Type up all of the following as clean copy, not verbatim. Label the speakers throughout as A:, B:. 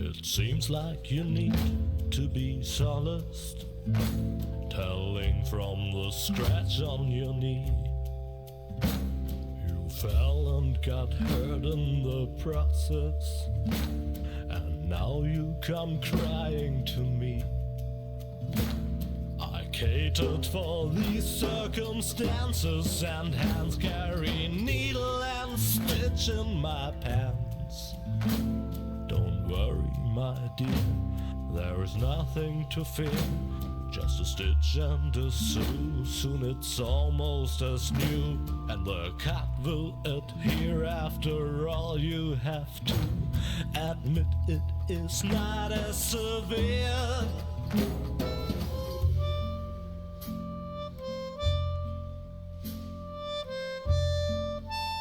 A: It seems like you need to be solaced, telling from the scratch on your knee. You fell and got hurt in the process, and now you come crying to me. I catered for these circumstances, and hands carry needle and stitch in my pants. Don't worry, my dear, there is nothing to fear. Just a stitch and a sew, soon it's almost as new, and the cut will adhere. After all, you have to admit it is not as severe.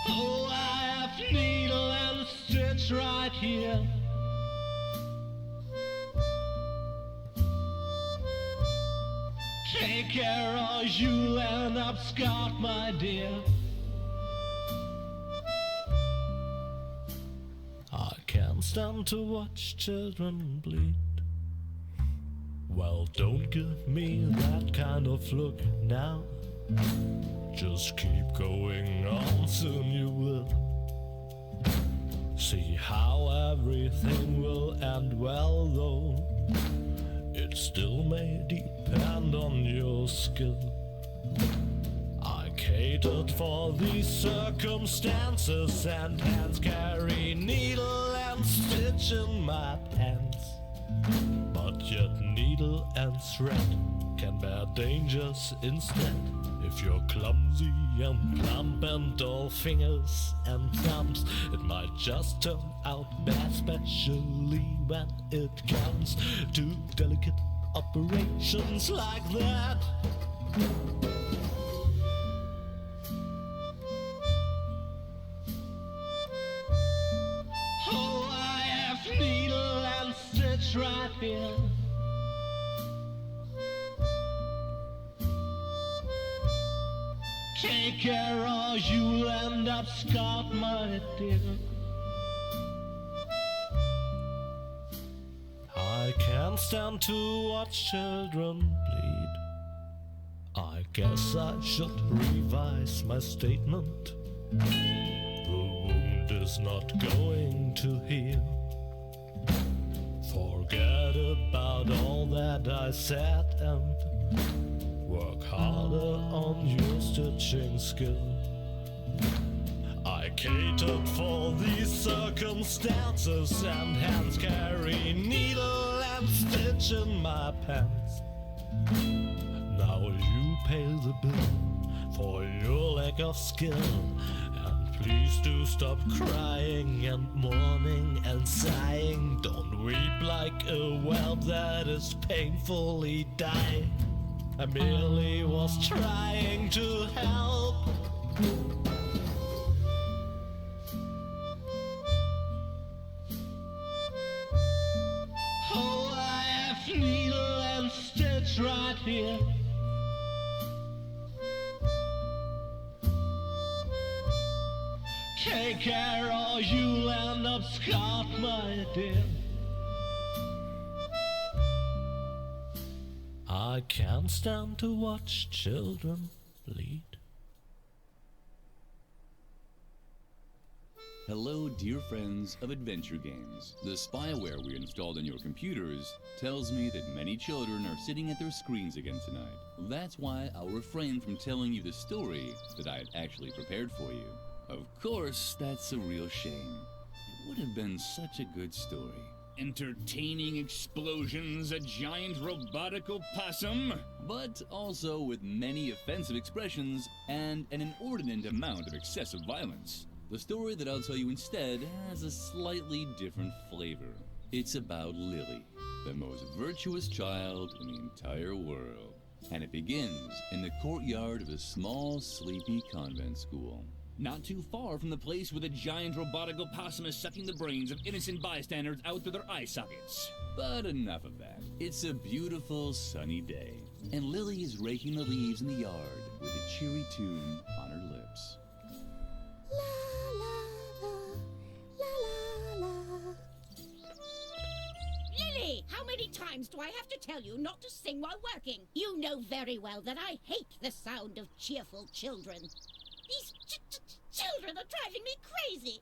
A: Oh, I have needle and stitch right here. Take care or you'll end up scarred, my dear. I can't stand to watch children bleed. Well, don't give me that kind of look now. Just keep going on, soon you will see how everything will end well, though it still may depend on your skill. I catered for these circumstances, and hands carry needle and stitch in my pants. But yet needle and thread can bear dangers instead. If you're clumsy and plump and all fingers and thumbs, it might just turn out bad, especially when it comes to delicate operations like that. Oh, I have needle and stitch right here. Take care or you'll end up scarred, my dear. I can't stand to watch children bleed. I guess I should revise my statement. The wound is not going to heal. Forget about all that I said and work harder on your stitching skill. I catered for these circumstances, and hands carry needle and stitch in my pants. Now you pay the bill for your lack of skill, and please do stop crying and mourning and sighing. Don't weep like a whelp that is painfully dying. I merely was trying to help. Oh, I have needle and stitch right here. Take care or you'll end up scarred, my dear. I can't stand to watch children bleed.
B: Hello, dear friends of adventure games. The spyware we installed on your computers tells me that many children are sitting at their screens again tonight. That's why I'll refrain from telling you the story that I had actually prepared for you. Of course, that's a real shame. It would have been such a good story. Entertaining explosions, a giant robotic opossum, but also with many offensive expressions and an inordinate amount of excessive violence. The story that I'll tell you instead has a slightly different flavor. It's about Lily, the most virtuous child in the entire world. And it begins in the courtyard of a small, sleepy convent school. Not too far from the place where the giant robotic opossum is sucking the brains of innocent bystanders out through their eye sockets. But enough of that. It's a beautiful sunny day, and Lily is raking the leaves in the yard with a cheery tune on her lips.
C: Lily, how many times do I have to tell you not to sing while working? You know very well that I hate the sound of cheerful children. These children are driving me crazy.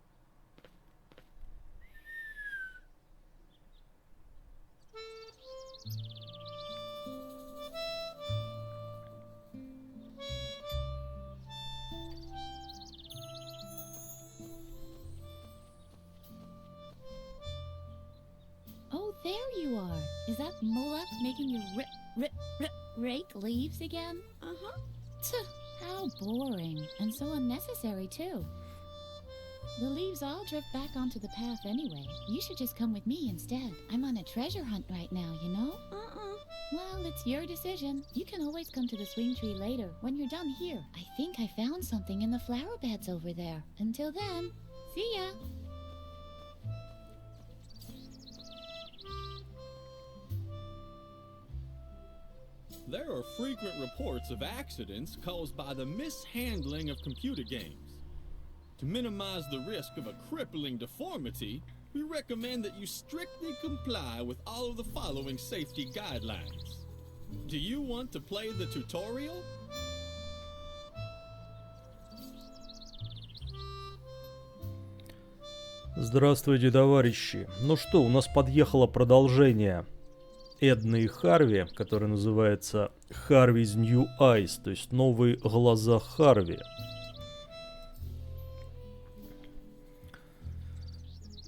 D: Oh, there you are. Is that Mulek making you rake leaves again?
C: Uh-huh.
D: How boring, and so unnecessary, too. The leaves all drift back onto the path anyway. You should just come with me instead. I'm on a treasure hunt right now, you know? Well, it's your decision. You can always come to the swing tree later, when you're done here. I think I found something in the flower beds over there. Until then, see ya!
E: There are frequent reports of accidents caused by the mishandling of computer games. To minimize the risk of a crippling deformity, we recommend that you strictly comply with all of the following safety guidelines. Do you want to play the tutorial?
F: Здравствуйте, товарищи. Ну что, у нас подъехало продолжение Эдны и Харви, которое называется Harvey's New Eyes, то есть новые глаза Харви.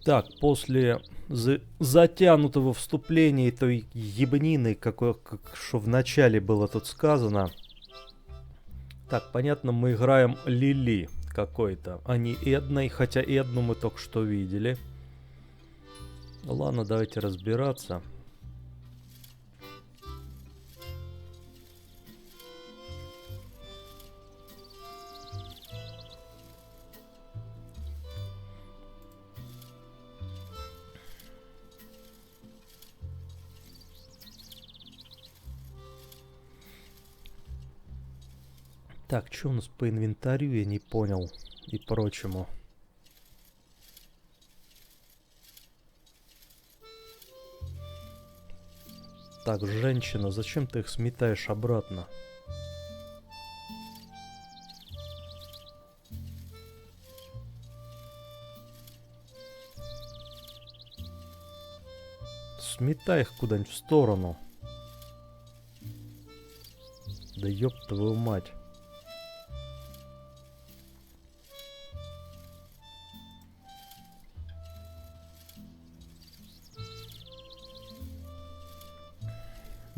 F: Так, после затянутого вступления той ебнины, как что в начале было тут сказано. Так, понятно, мы играем Лили какой-то, а не Эдной, хотя Эдну мы только что видели. Ладно, давайте разбираться. Так, что у нас по инвентарю, я не понял, и прочему. Так, женщина, зачем ты их сметаешь обратно? Сметай их куда-нибудь в сторону. Да ёб твою мать.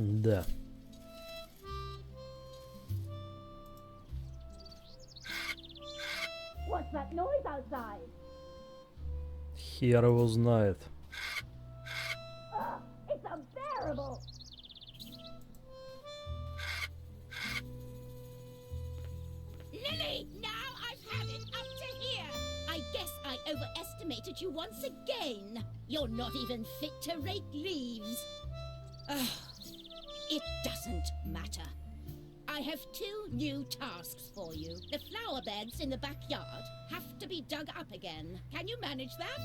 F: Да.
C: What's that noise outside?
F: Хер его знает.
C: It's unbearable. Lily, now I've had it up to here. I guess I overestimated you once again. You're not even fit to rake leaves. It doesn't matter. I have 2 new tasks for you. The flower beds in the backyard have to be dug up again. Can you manage that?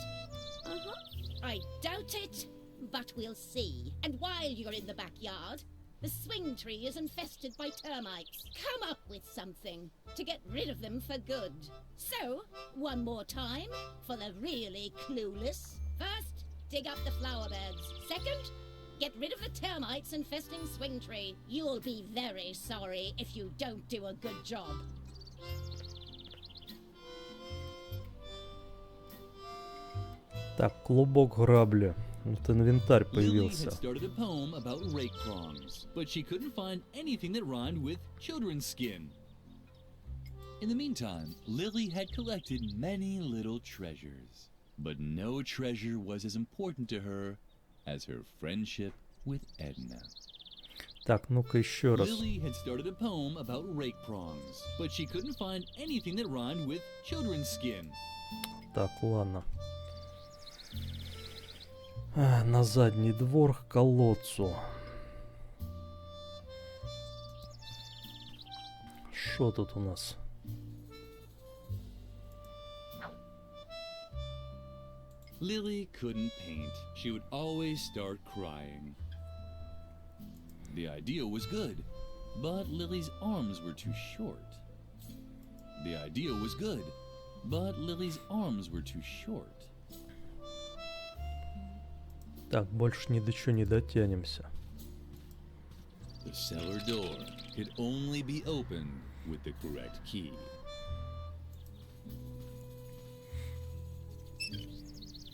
C: Uh-huh. I doubt it, but we'll see. And while you're in the backyard, the swing tree is infested by termites. Come up with something to get rid of them for good. So, one more time, for the really clueless. First, dig up the flower beds. Second, get rid of the termites infesting swing tree. You'll be very sorry if you don't do a good job.
F: Так, клубок грабли. Вот инвентарь
B: Lily
F: появился.
B: had started a poem about rake prongs, but she couldn't find anything that rhymed with children's skin. In the meantime, Lily had collected many little treasures, but no treasure was as important to her as her friendship with Edna.
F: Так, ну-ка еще раз.
B: Lily had started a poem about rake prongs, but she couldn't find anything that rhymed with children's skin.
F: Так, ладно. На задний двор к колодцу. Что тут у нас?
B: Lily couldn't paint. She would always start crying. The idea was good, but Lily's arms were too short. The idea was good, but Lily's arms were too short.
F: Так, больше ни до чего не дотянемся.
B: The cellar door could only be opened with the correct key.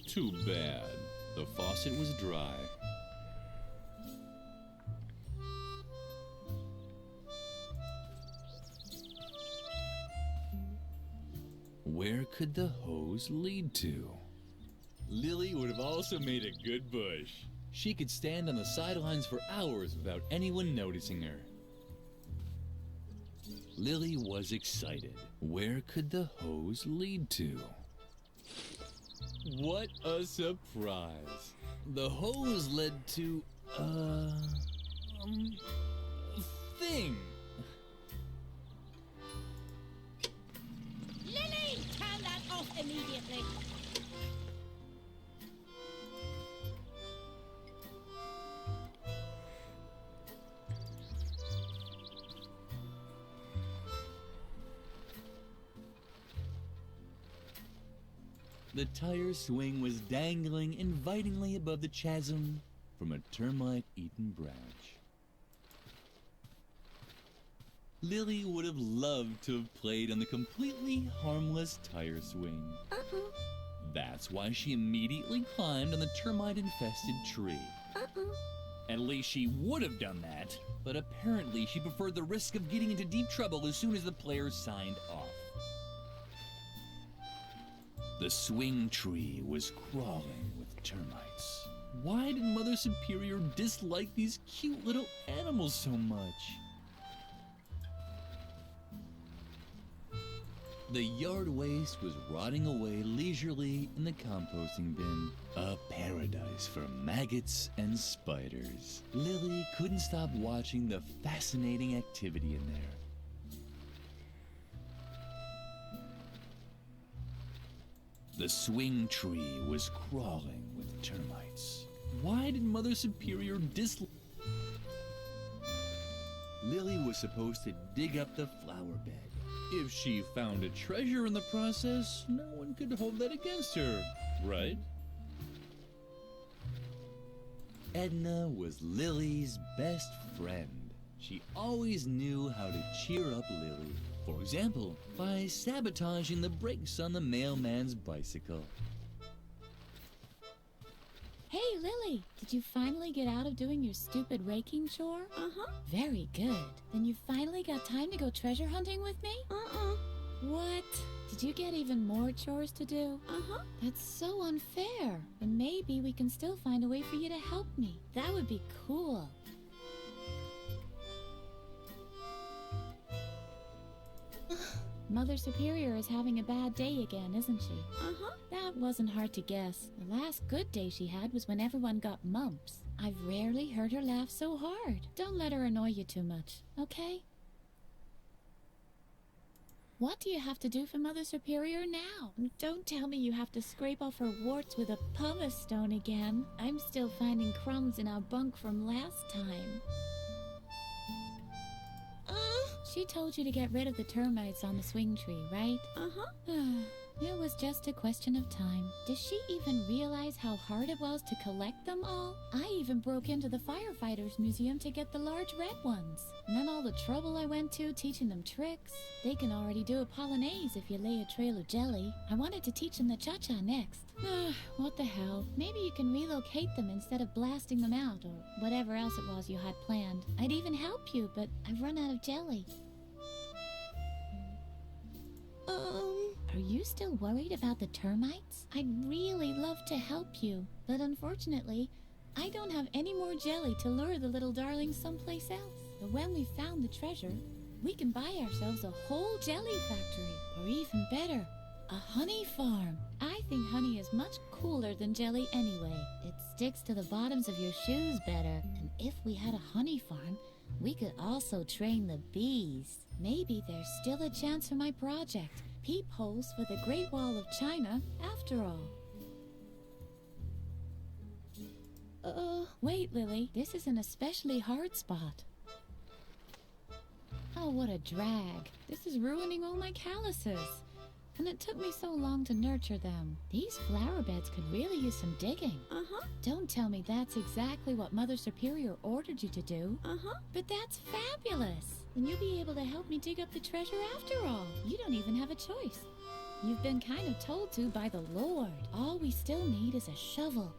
B: Too bad. The faucet was dry. Where could the hose lead to? Lily would have also made a good bush. She could stand on the sidelines for hours without anyone noticing her. Lily was excited. Where could the hose lead to? What a surprise. The hose led to a thing.
C: Lily, turn that off immediately.
B: The tire swing was dangling invitingly above the chasm from a termite-eaten branch. Lily would have loved to have played on the completely harmless tire swing. That's why she immediately climbed on the termite-infested tree. At least she would have done that, but apparently she preferred the risk of getting into deep trouble as soon as the players signed off. The swing tree was crawling with termites. Why did Mother Superior dislike these cute little animals so much? The yard waste was rotting away leisurely in the composting bin. A paradise for maggots and spiders. Lily couldn't stop watching the fascinating activity in there. The swing tree was crawling with termites. Why did Mother Superior dislike? Lily was supposed to dig up the flower bed. If she found a treasure in the process, no one could hold that against her, right? Edna was Lily's best friend. She always knew how to cheer up Lily. For example, by sabotaging the brakes on the mailman's bicycle.
D: Hey, Lily, did you finally get out of doing your stupid raking chore?
C: Uh-huh.
D: Very good. Then you finally got time to go treasure hunting with me? What? Did you get even more chores to do?
C: Uh-huh.
D: That's so unfair. But maybe we can still find a way for you to help me. That would be cool. Mother Superior is having a bad day again, isn't she?
C: Uh-huh.
D: That wasn't hard to guess. The last good day she had was when everyone got mumps. I've rarely heard her laugh so hard. Don't let her annoy you too much, okay? What do you have to do for Mother Superior now? Don't tell me you have to scrape off her warts with a pumice stone again. I'm still finding crumbs in our bunk from last time. She told you to get rid of the termites on the swing tree, right?
C: Uh-huh.
D: It was just a question of time. Does she even realize how hard it was to collect them all? I even broke into the firefighters museum to get the large red ones. And then all the trouble I went to teaching them tricks. They can already do a polonaise if you lay a trail of jelly. I wanted to teach them the cha-cha next. What the hell? Maybe you can relocate them instead of blasting them out or whatever else it was you had planned. I'd even help you, but I've run out of jelly. Are you still worried about the termites? I'd really love to help you, but unfortunately, I don't have any more jelly to lure the little darlings someplace else. But when we found the treasure, we can buy ourselves a whole jelly factory, or even better, a honey farm. I think honey is much cooler than jelly anyway. It sticks to the bottoms of your shoes better. And if we had a honey farm, we could also train the bees. Maybe there's still a chance for my project. Peepholes for the Great Wall of China, after all. Wait, Lily, this is an especially hard spot. Oh, what a drag. This is ruining all my calluses. And it took me so long to nurture them. These flower beds could really use some digging.
C: Uh-huh.
D: Don't tell me that's exactly what Mother Superior ordered you to do.
C: Uh-huh.
D: But that's fabulous. Then you'll be able to help me dig up the treasure after all. You don't even have a choice. You've been kind of told to by the Lord. All we still need is a shovel.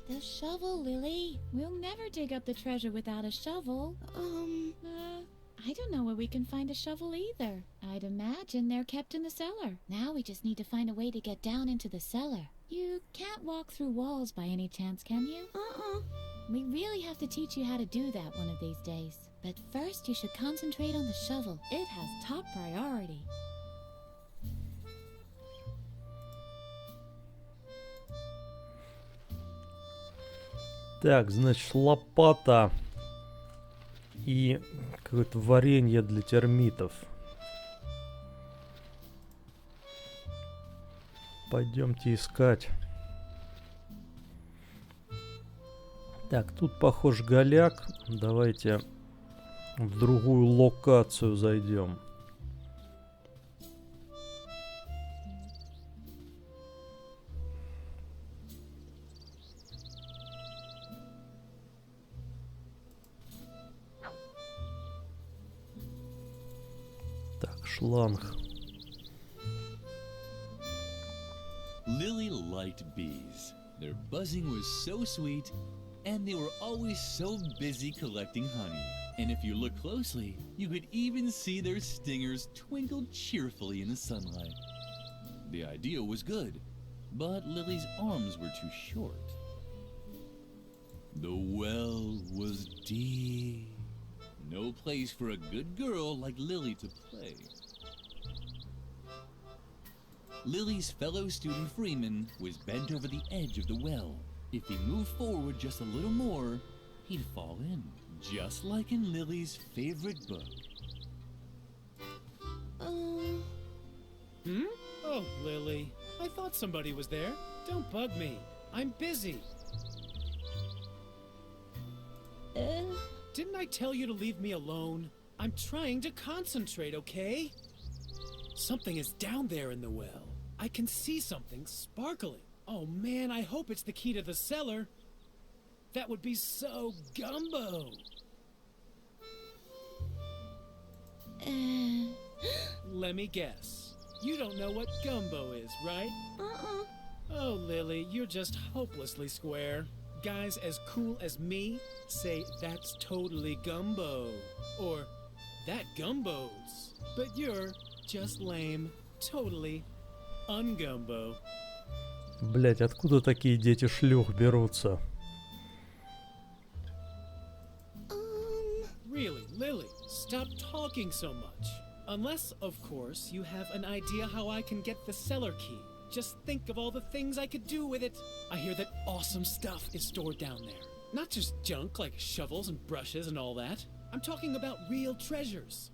D: The shovel, Lily. We'll never dig up the treasure without a shovel. I don't know where we can find a shovel either. I'd imagine they're kept in the cellar. Now we just need to find a way to get down into the cellar. You can't walk through walls by any chance, can you? We really have to teach you how to do that one of these days. But first you should concentrate on the shovel. It has top priority.
F: Так, значит, лопата и какое-то варенье для термитов. Пойдемте искать. Так, тут похож голяк. Давайте в другую локацию зайдем. Так, шланг.
B: Lily liked bees. Their buzzing was so sweet, and they were always so busy collecting honey. And if you look closely, you could even see their stingers twinkle cheerfully in the sunlight. The idea was good, but Lily's arms were too short. The well was deep. No place for a good girl like Lily to play. Lily's fellow student Freeman was bent over the edge of the well. If he moved forward just a little more, he'd fall in, just like in Lily's favorite book.
G: Oh, Lily. I thought somebody was there. Don't bug me. I'm busy. Didn't I tell you to leave me alone? I'm trying to concentrate, okay? Something is down there in the well. I can see something sparkling. Oh man, I hope it's the key to the cellar. That would be so gumbo. Let me guess. You don't know what gumbo is, right? Oh, Lily, you're just hopelessly square. Guys as cool as me say that's totally gumbo. Or that gumbos. But you're just lame. Totally ungumbo.
F: Блять, откуда такие дети шлюх берутся?
G: Really, Lily, stop talking so much. Unless, of course, you have an idea how I can get the cellar key. Just think of all the things I could do with it. I hear that awesome stuff is stored down there. Not just junk like shovels and brushes and all that. I'm talking about real treasures.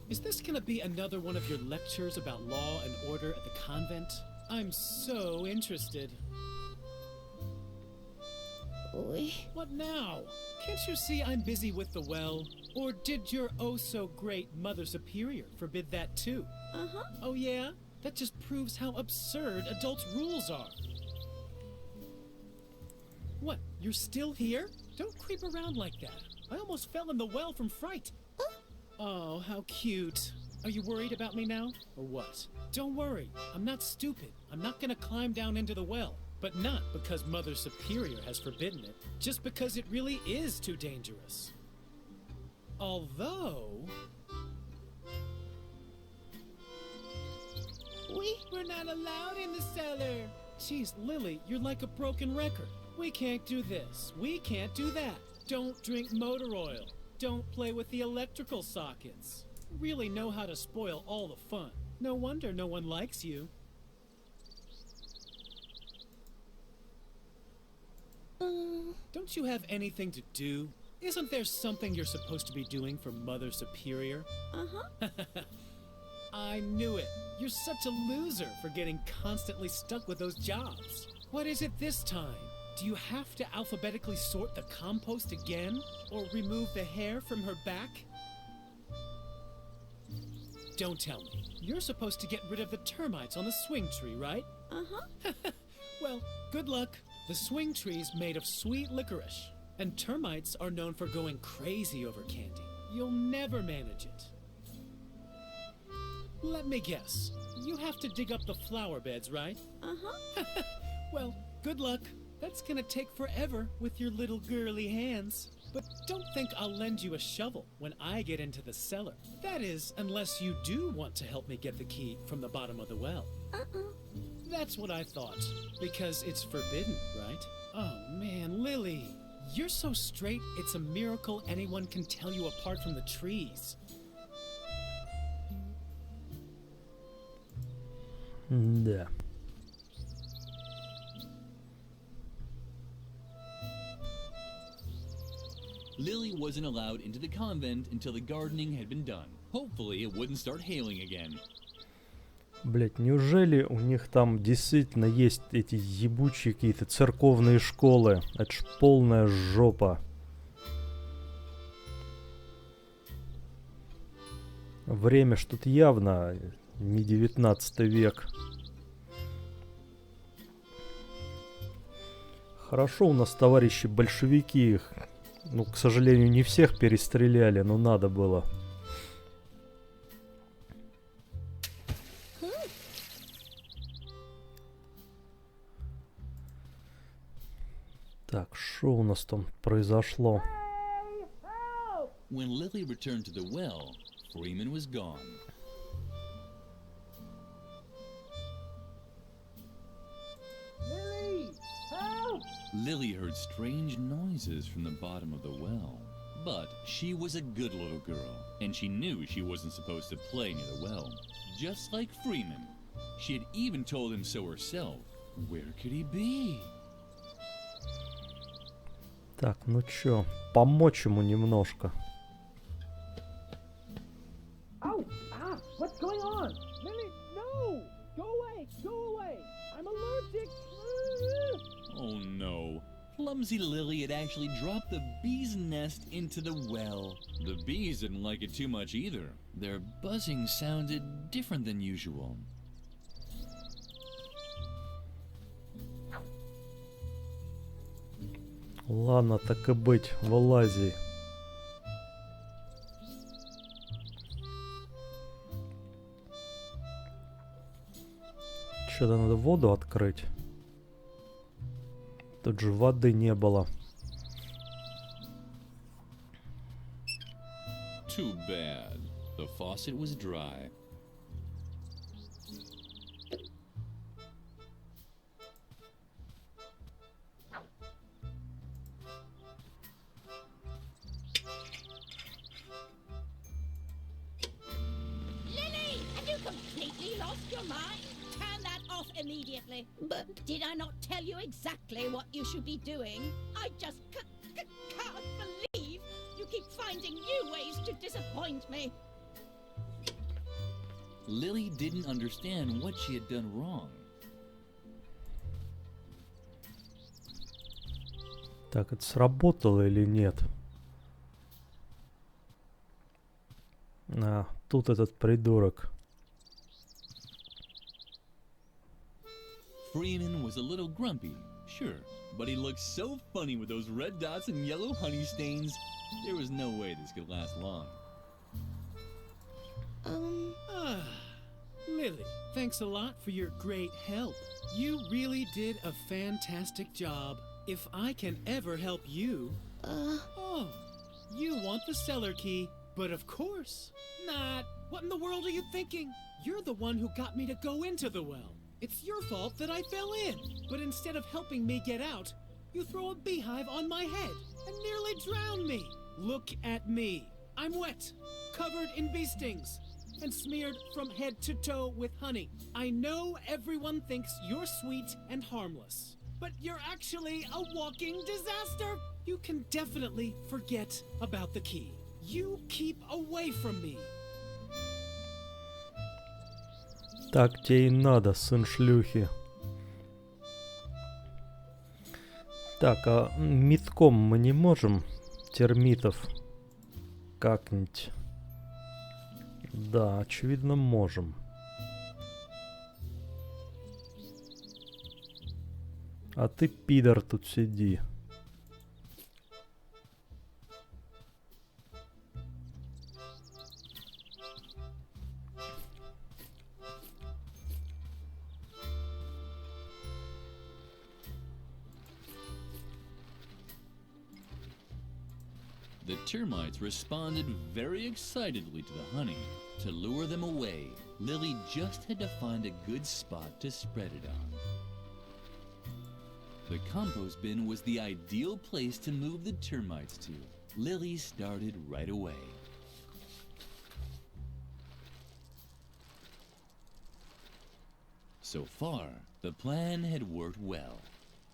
G: Is this gonna be another one of your lectures about law and order at the convent? I'm so interested. What now? Can't you see I'm busy with the well? Or did your oh-so-great Mother Superior forbid that too? Oh yeah? That just proves how absurd adults' rules are. What, you're still here? Don't creep around like that. I almost fell in the well from fright. Oh, how cute. Are you worried about me now, or what? Don't worry, I'm not stupid. I'm not gonna climb down into the well. But not because Mother Superior has forbidden it, just because it really is too dangerous. Although... We're not allowed in the cellar! Jeez, Lily, you're like a broken record. We can't do this. We can't do that. Don't drink motor oil. Don't play with the electrical sockets. You really know how to spoil all the fun. No wonder no one likes you. Don't you have anything to do? Isn't there something you're supposed to be doing for Mother Superior? I knew it. You're such a loser for getting constantly stuck with those jobs. What is it this time? Do you have to alphabetically sort the compost again? Or remove the hair from her back? Don't tell me. You're supposed to get rid of the termites on the swing tree, right?
C: Uh-huh.
G: Well, good luck. The swing tree's made of sweet licorice, and termites are known for going crazy over candy. You'll never manage it. Let me guess. You have to dig up the flower beds, right?
C: Uh-huh.
G: Well, good luck. That's gonna take forever with your little girly hands. But don't think I'll lend you a shovel when I get into the cellar. That is, unless you do want to help me get the key from the bottom of the well. That's what I thought, because it's forbidden, right? Oh man, Lily, you're so straight, it's a miracle anyone can tell you apart from the trees.
F: Да.
B: Lily wasn't allowed into the convent until the gardening had been done. Hopefully it wouldn't start hailing again.
F: Блять, неужели у них там действительно есть эти ебучие какие-то церковные школы? Это ж полная жопа. Время ж тут явно не 19 век. Хорошо у нас товарищи большевики их. Ну, к сожалению, не всех перестреляли, но надо было. Так, что у нас там произошло?
B: When Lily returned to the well, Freeman was gone.
G: Lily! Help!
B: Lily heard strange noises from the bottom of the well. But she was a good little girl, and she knew she wasn't supposed to play near the well. Just like Freeman. She had even told him so herself. Where could he be?
F: Так, ну чё, помочь ему немножко.
G: Ow! Ah! What's going on? Lily, no! Go away! Go away! I'm allergic!
B: Oh no. Clumsy Lily had actually dropped the bee's nest into the well. The bees didn't like it too much either. Their buzzing sounded different than usual.
F: Ладно, так и быть, вылази. Что-то надо воду открыть. Тут же воды не было.
B: Too bad. The faucet was dry.
C: Lily, have you completely lost your mind? Turn that off immediately. But did I not tell you exactly what you should be doing? I just can't believe you keep finding new ways to disappoint me.
B: Lily didn't understand what she had done wrong.
F: Так, это сработало или нет? А, тут этот придурок.
B: Freeman was a little grumpy, sure, but he looked so funny with those red dots and yellow honey stains. There was no way this could last long.
G: Lily, thanks a lot for your great help. You really did a fantastic job. If I can ever help you... Oh, you want the cellar key, but of course not. What in the world are you thinking? You're the one who got me to go into the well. It's your fault that I fell in. But instead of helping me get out, you throw a beehive on my head and nearly drown me. Look at me. I'm wet, covered in bee stings, and smeared from head to toe with honey. I know everyone thinks you're sweet and harmless, but you're actually a walking disaster. You can definitely forget about the key. You keep away from me.
F: Так тебе и надо, сын шлюхи. Так, а метком мы не можем термитов как-нибудь? Да, очевидно, можем. А ты, пидор, тут сиди.
B: The termites responded very excitedly to the honey. To lure them away, Lily just had to find a good spot to spread it on. The compost bin was the ideal place to move the termites to. Lily started right away. So far, the plan had worked well.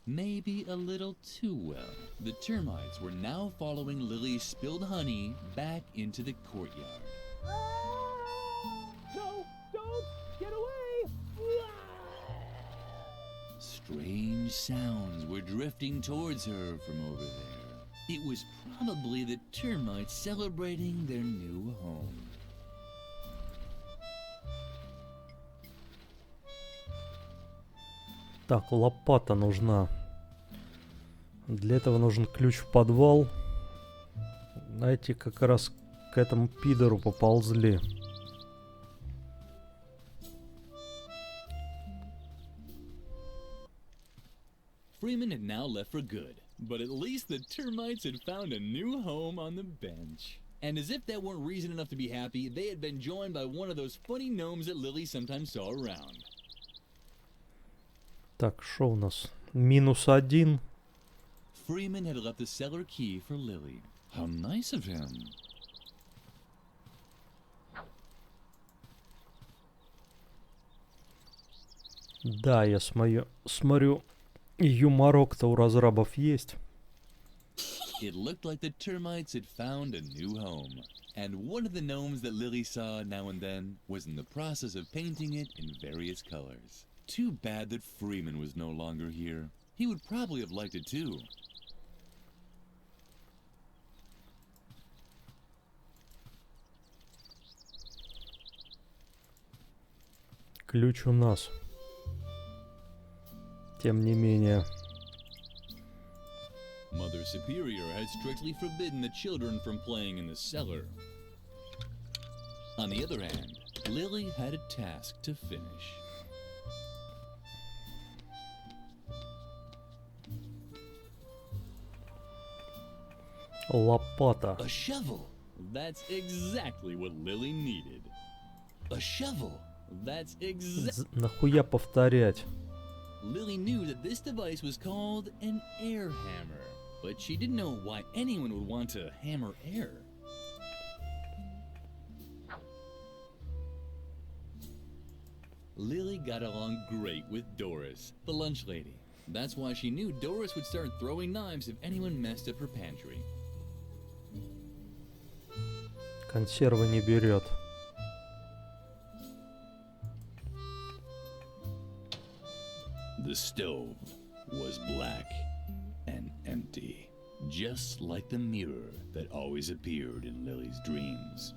B: Maybe a little too well. The termites were now following Lily's spilled honey back into the courtyard.
E: No, don't! Get away!
B: Strange sounds were drifting towards her from over there. It was probably the termites celebrating their new home.
F: Так, лопата нужна. Для этого нужен ключ в подвал. А эти как раз к этому пидору поползли.
B: Freeman had now left for good, but at least the termites had found a new home on the bench. And as if that weren't reason enough to be happy, they had been joined by one of those funny gnomes that Lily sometimes saw around.
F: Так, что у нас? -1.
B: Freeman had left the cellar key for Lily. How nice of him.
F: Да, я смотрю, юморок-то у разрабов есть.
B: It looked like the termites had found a new home. And one of the gnomes that Lily saw now and then was in the process of painting it in various colors. Too bad that Freeman was no longer here. He would probably have liked it too.
F: Ключ у нас. Тем не менее.
B: Mother Superior had strictly forbidden the children from playing in the cellar. On the other hand, Lily had a task to finish.
F: Лопата.
B: A shovel! That's exactly what Lily needed. A shovel! That's exactly...
F: Нахуя повторять?
B: Lily knew that this device was called an air hammer, but she didn't know why anyone would want to hammer air. Lily got along great with Doris, the lunch lady. That's why she knew Doris would start throwing knives if anyone messed up her pantry.
F: Консервы не берет.
B: The stove was black and empty, just like the mirror that always appeared in Lily's dreams.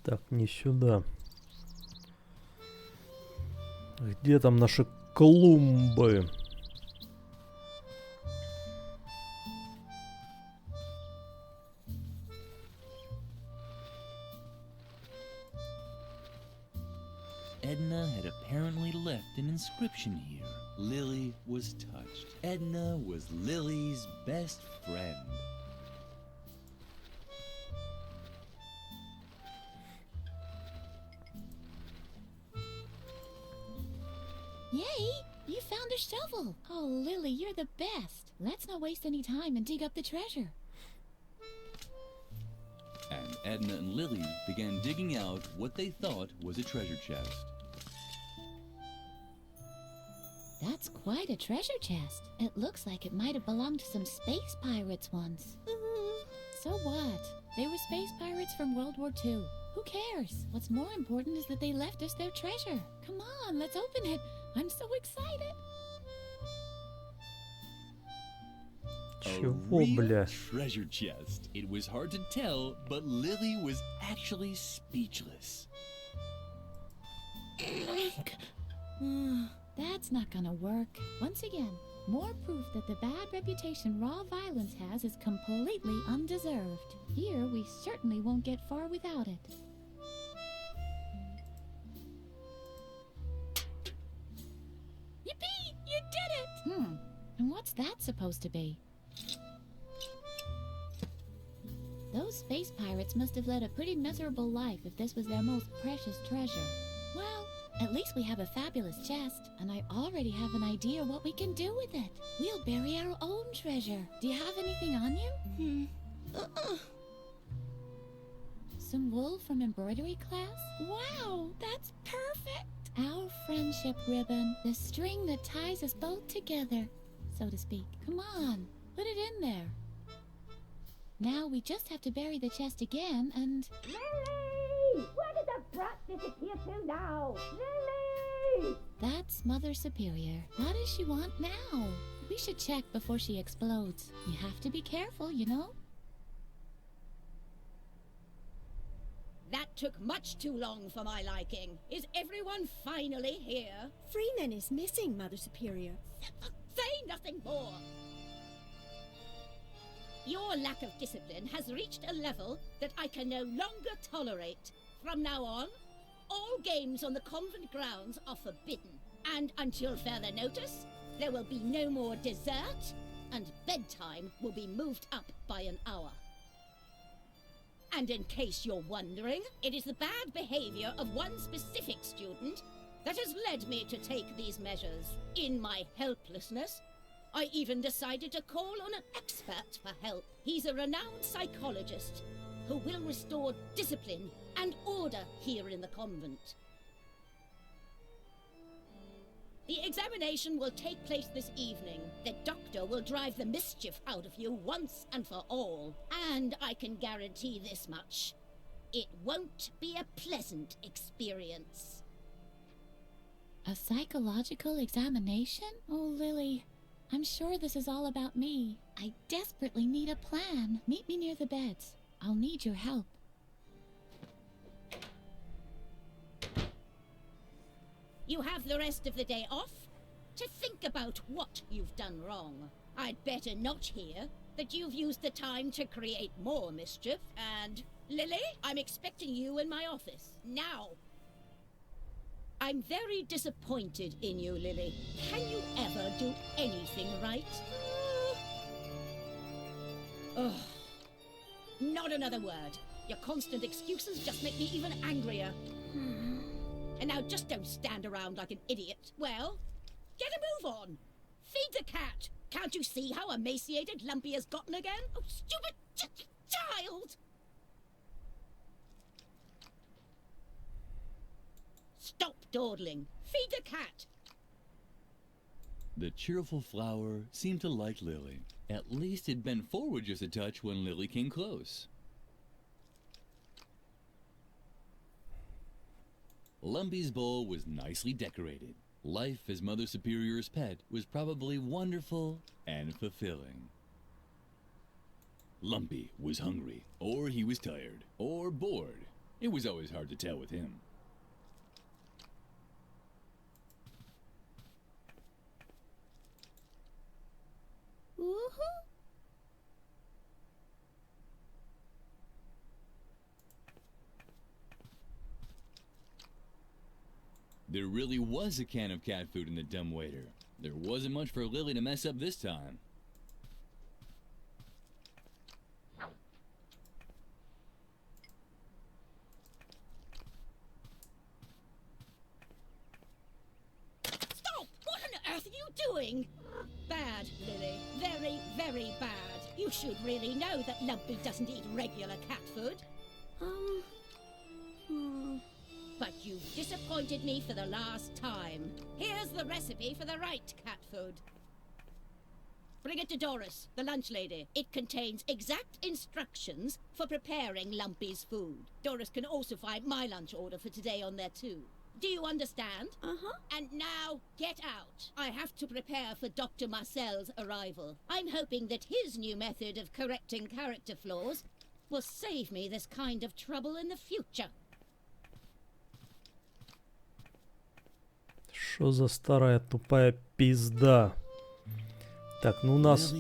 F: Так, не сюда. Где там наши клумбы?
B: Edna had apparently left an inscription here. Lily was touched. Edna was Lily's best friend.
D: Yay! You found a shovel! Oh, Lily, you're the best. Let's not waste any time and dig up the treasure.
B: And Edna and Lily began digging out what they thought was a treasure chest.
D: That's quite a treasure chest. It looks like it might have belonged to some space pirates once. So what? They were space pirates from World War II. Who cares? What's more important is that they left us their treasure. Come on, let's open it. I'm so excited.
B: A real treasure chest. It was hard to tell, but Lily was actually speechless.
D: That's not gonna work. Once again, more proof that the bad reputation raw violence has is completely undeserved. Here, we certainly won't get far without it. Yippee! You did it! And what's that supposed to be? Those space pirates must have led a pretty miserable life if this was their most precious treasure. Well, at least we have a fabulous chest, and I already have an idea what we can do with it. We'll bury our own treasure. Do you have anything on you? Some wool from embroidery class? Wow, that's perfect! Our friendship ribbon, the string that ties us both together, so to speak. Come on, put it in there. Now we just have to bury the chest again and...
C: Lily! Where did the brat disappear to now? Lily!
D: That's Mother Superior. What does she want now? We should check before she explodes. You have to be careful, you know?
C: That took much too long for my liking. Is everyone finally here?
H: Freeman is missing, Mother Superior.
C: Say nothing more! Your lack of discipline has reached a level that I can no longer tolerate. From now on, all games on the convent grounds are forbidden. And until further notice, there will be no more dessert, and bedtime will be moved up by an hour. And in case you're wondering, it is the bad behavior of one specific student that has led me to take these measures. In my helplessness, I even decided to call on an expert for help. He's a renowned psychologist who will restore discipline and order here in the convent. The examination will take place this evening. The doctor will drive the mischief out of you once and for all. And I can guarantee this much. It won't be a pleasant experience.
D: A psychological examination? Oh, Lily, I'm sure this is all about me. I desperately need a plan. Meet me near the beds. I'll need your help.
C: You have the rest of the day off to think about what you've done wrong. I'd better not hear that you've used the time to create more mischief. And, Lily, I'm expecting you in my office. Now. I'm very disappointed in you, Lily. Can you ever do anything right? Ugh. Not another word. Your constant excuses just make me even angrier. And now just don't stand around like an idiot. Well, get a move on. Feed the cat. Can't you see how emaciated Lumpy has gotten again? Oh, stupid child! Stop dawdling. Feed the cat.
B: The cheerful flower seemed to like Lily. At least it bent forward just a touch when Lily came close. Lumpy's bowl was nicely decorated. Life as Mother Superior's pet was probably wonderful and fulfilling. Lumpy was hungry, or he was tired, or bored. It was always hard to tell with him.
H: Woohoo!
B: There really was a can of cat food in the dumbwaiter. There wasn't much for Lily to mess up this time.
C: Stop! What on earth are you doing? Bad, Lily. Very, very bad. You should really know that Lumpy doesn't eat regular cat food. But you've disappointed me for the last time. Here's the recipe for the right cat food. Bring it to Doris, the lunch lady. It contains exact instructions for preparing Lumpy's food. Doris can also find my lunch order for today on there too. Do you understand? Uh-huh. And now, get out. I have to prepare for Dr. Marcel's arrival. I'm hoping that his new method of correcting character flaws will save me this kind of trouble in the future.
F: Что за старая тупая пизда? Так, ну у нас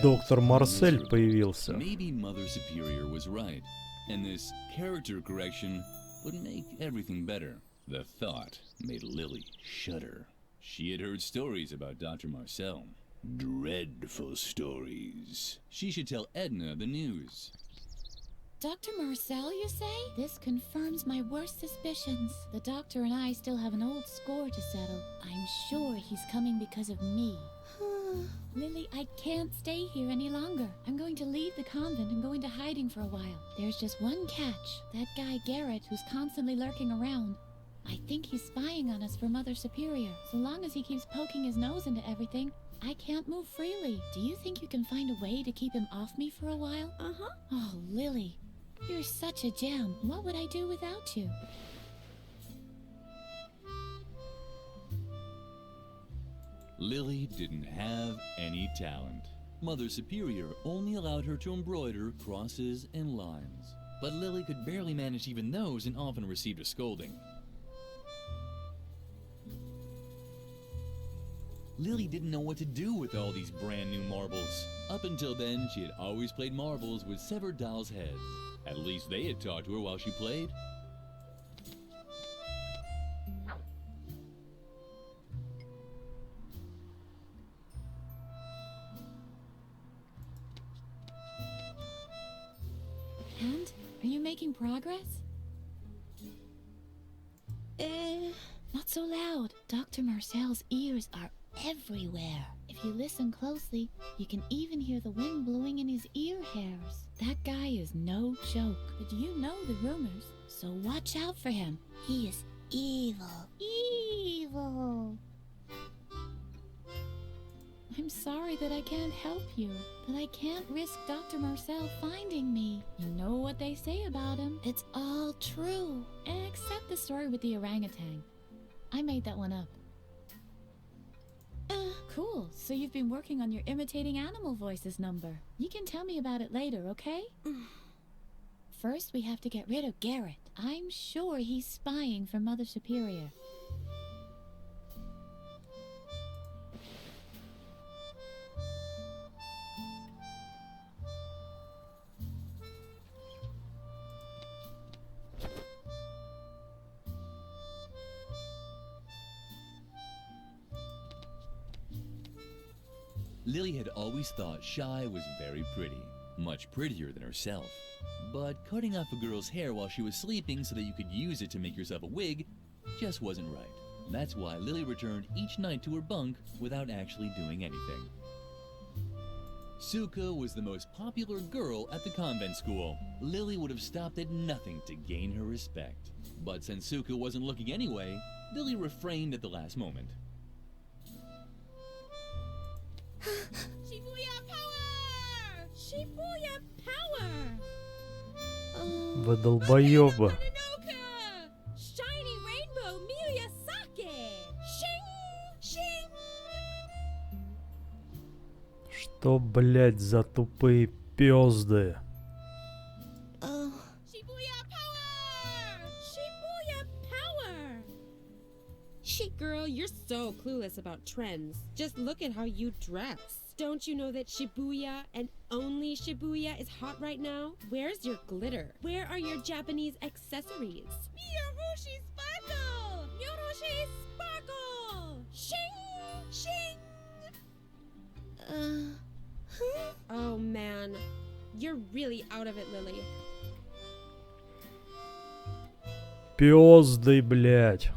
F: доктор Марсель появился.
B: Maybe Mother Superior was right, and this character correction would make everything better. The thought made Lily shudder. She had heard stories about Dr. Marcel. Dreadful stories. She should tell Edna the news.
D: Dr. Marcel, you say? This confirms my worst suspicions. The doctor and I still have an old score to settle. I'm sure he's coming because of me. Lily, I can't stay here any longer. I'm going to leave the convent and go into hiding for a while. There's just one catch. That guy Garrett, who's constantly lurking around. I think he's spying on us for Mother Superior. So long as he keeps poking his nose into everything, I can't move freely. Do you think you can find a way to keep him off me for a while? Uh-huh. Oh, Lily, you're such a gem. What would I do without you?
B: Lily didn't have any talent. Mother Superior only allowed her to embroider crosses and lines. But Lily could barely manage even those and often received a scolding. Lily didn't know what to do with all these brand new marbles. Up until then, she had always played marbles with severed dolls' heads. At least they had talked to her while she played.
D: And? Are you making progress? Not so loud. Dr. Marcel's ears are everywhere. If you listen closely, you can even hear the wind blowing in his ear hairs. That guy is no joke. But you know the rumors, so watch out for him. He is evil. Evil. I'm sorry that I can't help you, but I can't risk Dr. Marcel finding me. You know what they say about him. It's all true. Except the story with the orangutan. I made that one up. Cool. So you've been working on your imitating animal voices number. You can tell me about it later, okay? First, we have to get rid of Garrett. I'm sure he's spying for Mother Superior.
B: Lily had always thought Shy was very pretty, much prettier than herself. But cutting off a girl's hair while she was sleeping so that you could use it to make yourself a wig just wasn't right. That's why Lily returned each night to her bunk without actually doing anything. Suka was the most popular girl at the convent school. Lily would have stopped at nothing to gain her respect. But since Suka wasn't looking anyway, Lily refrained at the last moment.
H: Shibuya power! Shibuya power!
F: Вы долбоёбы.
H: Shiny rainbow Miyazaki! Shing! Shing!
F: Что, блядь, за тупые пёзды?
H: Shibuya power! Shibuya power! Shit, girl, you're so clueless about trends. Just look at how you dress. Don't you know that Shibuya and only Shibuya is hot right now? Where's your glitter? Where are your Japanese accessories? Miyorushi sparkle! Miyorushi sparkle! Shing! Shing! Oh man, you're really out of it, Lily.
F: Пёзды, блядь.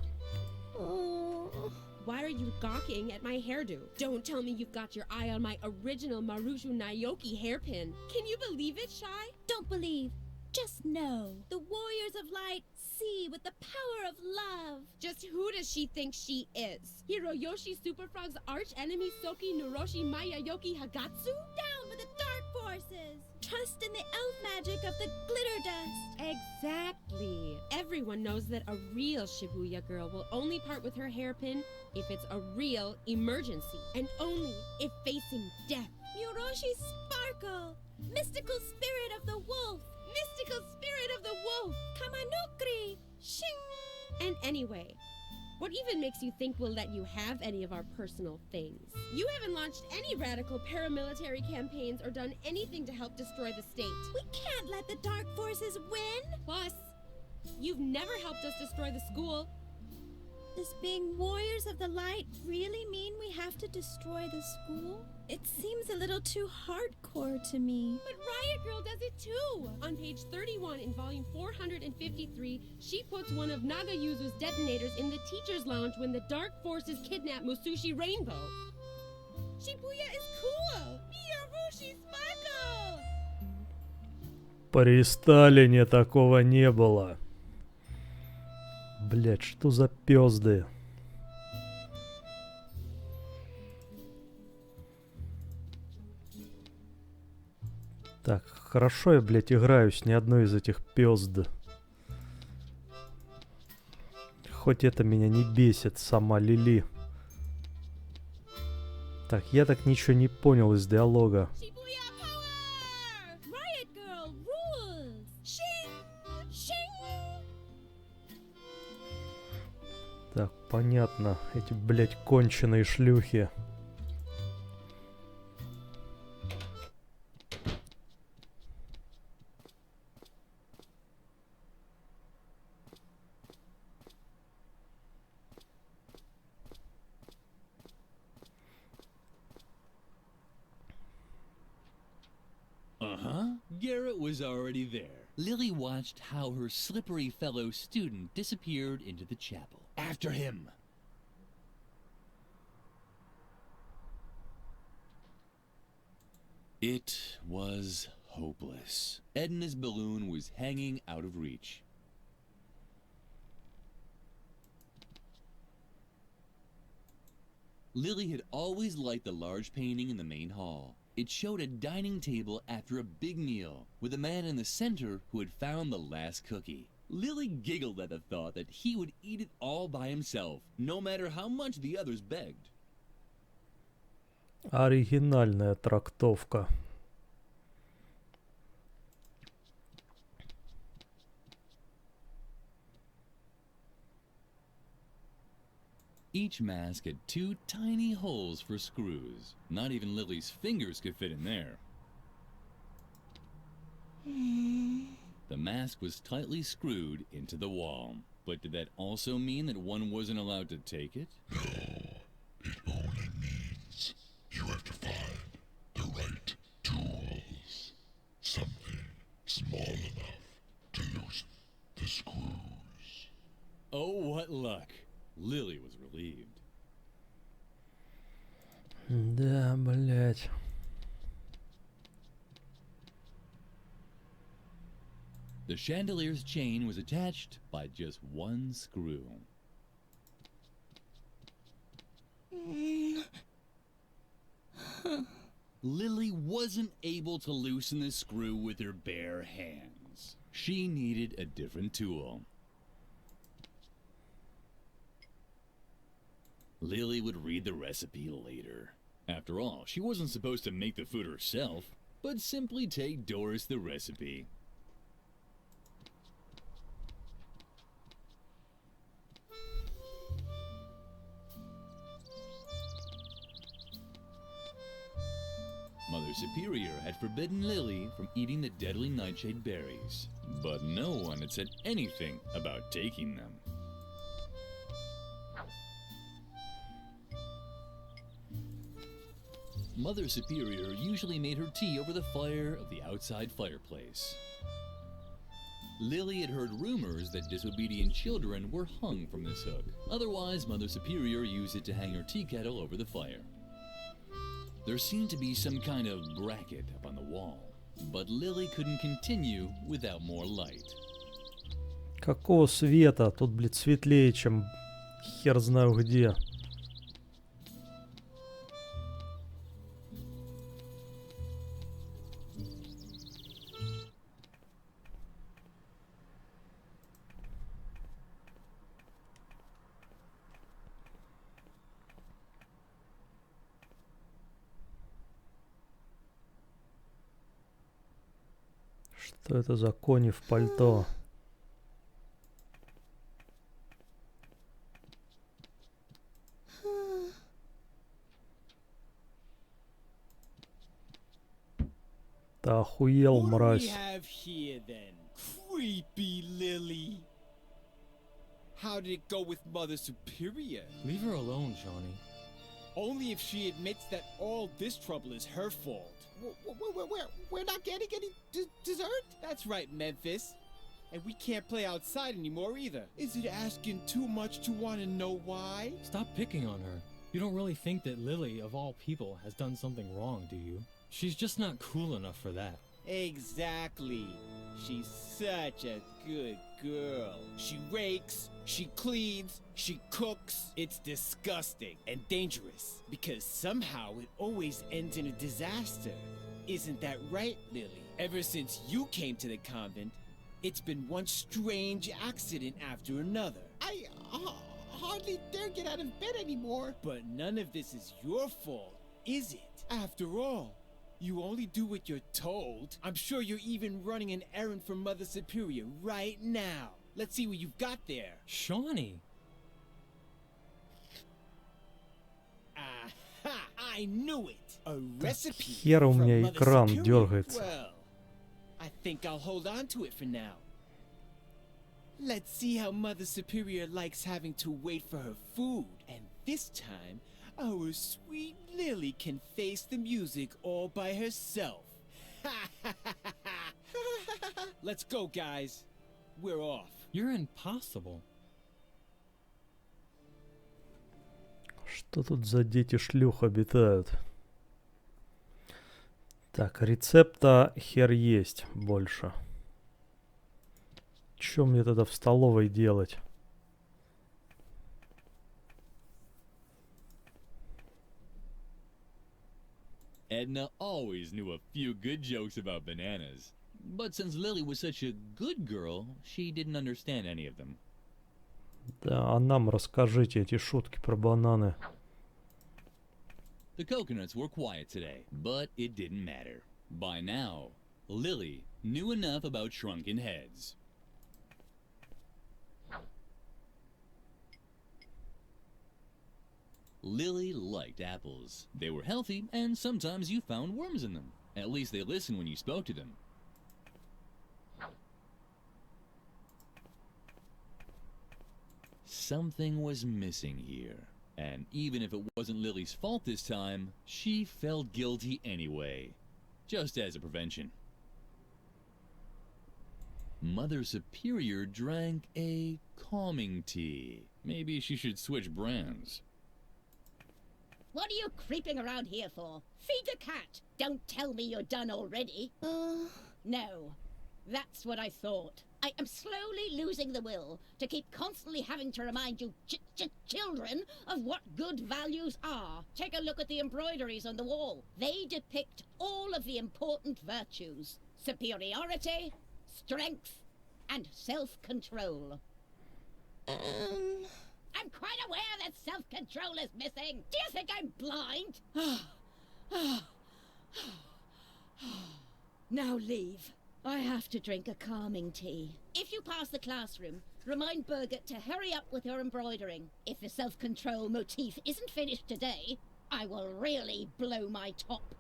H: Why are you gawking at my hairdo? Don't tell me you've got your eye on my original Marushu Naoki hairpin. Can you believe it, Shy?
C: Don't believe. Just know, the warriors of light see with the power of love.
H: Just who does she think she is? Hiroyoshi Superfrog's arch enemy Soki Nuroshi Mayayoki Hagatsu?
C: Down with the dark forces. Trust in the elf magic of the glitter dust.
H: Exactly. Everyone knows that a real Shibuya girl will only part with her hairpin if it's a real emergency, and only if facing death.
C: Muroshi Sparkle, mystical spirit of the wolf.
H: Mystical spirit of the wolf!
C: Kamanukri, shing!
H: And anyway, what even makes you think we'll let you have any of our personal things? You haven't launched any radical paramilitary campaigns or done anything to help destroy the state.
C: We can't let the dark forces win.
H: Plus, you've never helped us destroy the school.
C: Does being warriors of the light really mean we have to destroy the school? It seems a little too hardcore to me.
H: But Riot Girl does it too! On page 31 in volume 453, she puts one of Nagayuzu's detonators in the teacher's lounge when the dark forces kidnap Musushi Rainbow. Shibuya is cool! Miyarushi Sparkle!
F: При Сталине такого не было. Блять, что за пёзды? Так, хорошо я, блядь, играю с ни одной из этих пёзд. Хоть это меня не бесит, сама Лили. Так, я так ничего не понял из диалога. Так, понятно. Эти, блядь, конченые шлюхи.
B: Garrett was already there. Lily watched how her slippery fellow student disappeared into the chapel. After him! It was hopeless. Edna's balloon was hanging out of reach. Lily had always liked the large painting in the main hall. It showed a dining table after a big meal, with a man in the center who had found the last cookie. Lily giggled at the thought that he would eat it all by himself, no matter how much the others begged.
F: Оригинальная трактовка.
B: Each mask had two tiny holes for screws. Not even Lily's fingers could fit in there. The mask was tightly screwed into the wall. But did that also mean that one wasn't allowed to take it?
I: No, it only means you have to find the right tools. Something small enough to loosen the screws.
B: Oh, what luck! Lily was relieved.
F: Да, блять.
B: The chandelier's chain was attached by just one screw. Lily wasn't able to loosen the screw with her bare hands. She needed a different tool. Lily would read the recipe later. After all, she wasn't supposed to make the food herself, but simply take Doris the recipe. Mother Superior had forbidden Lily from eating the deadly nightshade berries, but no one had said anything about taking them. Mother Superior usually made her tea over the fire of the outside fireplace. Lily had heard rumors that disobedient children were hung from this hook. Otherwise, Mother Superior used it to hang her tea kettle over the fire. There seemed to be some kind of bracket up on the wall. But Lily couldn't continue without more light.
F: Какого света? Тут, блядь, светлее, чем хер знаю где. Что это за кони в пальто? Ты охуел, мразь.
J: What do we have here then? Creepy Lily. How did it go with Mother Superior?
E: Leave her alone, Shawnee.
J: Only if she admits that all this trouble is her fault. We're not getting any dessert? That's right, Memphis. And we can't play outside anymore either. Is it asking too much to want to know why?
E: Stop picking on her. You don't really think that Lily, of all people, has done something wrong, do you? She's just not cool enough for that.
J: Exactly. She's such a good girl. She rakes, she cleans, she cooks. It's disgusting and dangerous because somehow it always ends in a disaster. Isn't that right, Lily? Ever since you came to the convent, it's been one strange accident after another. I hardly dare get out of bed anymore. But none of this is your fault, is it? After all, you only do what you're told. I'm sure you're even running an errand for Mother Superior right now. Let's see what you've got there.
E: Shawnee!
J: Aha! I knew it! A recipe
F: Хер у
J: from
F: меня
J: Mother
F: экран
J: Superior.
F: дергается.
J: Well, I think I'll hold on to it for now. Let's see how Mother Superior likes having to wait for her food. And this time, our sweet Lily can face the music all by herself. Let's go, guys. We're off.
E: You're impossible.
F: Что тут за дети шлюх обитают? Так, рецепта хер есть больше. Чё мне тогда в столовой делать?
B: Edna always knew a few good jokes about bananas. But since Lily was such a good girl, she didn't understand any of them.
F: Да, а нам расскажите эти шутки про бананы.
B: The coconuts were quiet today, but it didn't matter. By now, Lily knew enough about shrunken heads. Lily liked apples. They were healthy, and sometimes you found worms in them. At least they listened when you spoke to them. Something was missing here. And even if it wasn't Lily's fault this time, she felt guilty anyway. Just as a prevention. Mother Superior drank a calming tea. Maybe she should switch brands.
C: What are you creeping around here for? Feed the cat. Don't tell me you're done already. No, that's what I thought. I am slowly losing the will to keep constantly having to remind you children of what good values are. Take a look at the embroideries on the wall. They depict all of the important virtues. Superiority, strength, and self-control. I'm quite aware that self-control is missing. Do you think I'm blind? Now leave. I have to drink a calming tea. If you pass the classroom, remind Birgit to hurry up with her embroidering. If the self-control motif isn't finished today, I will really blow my top.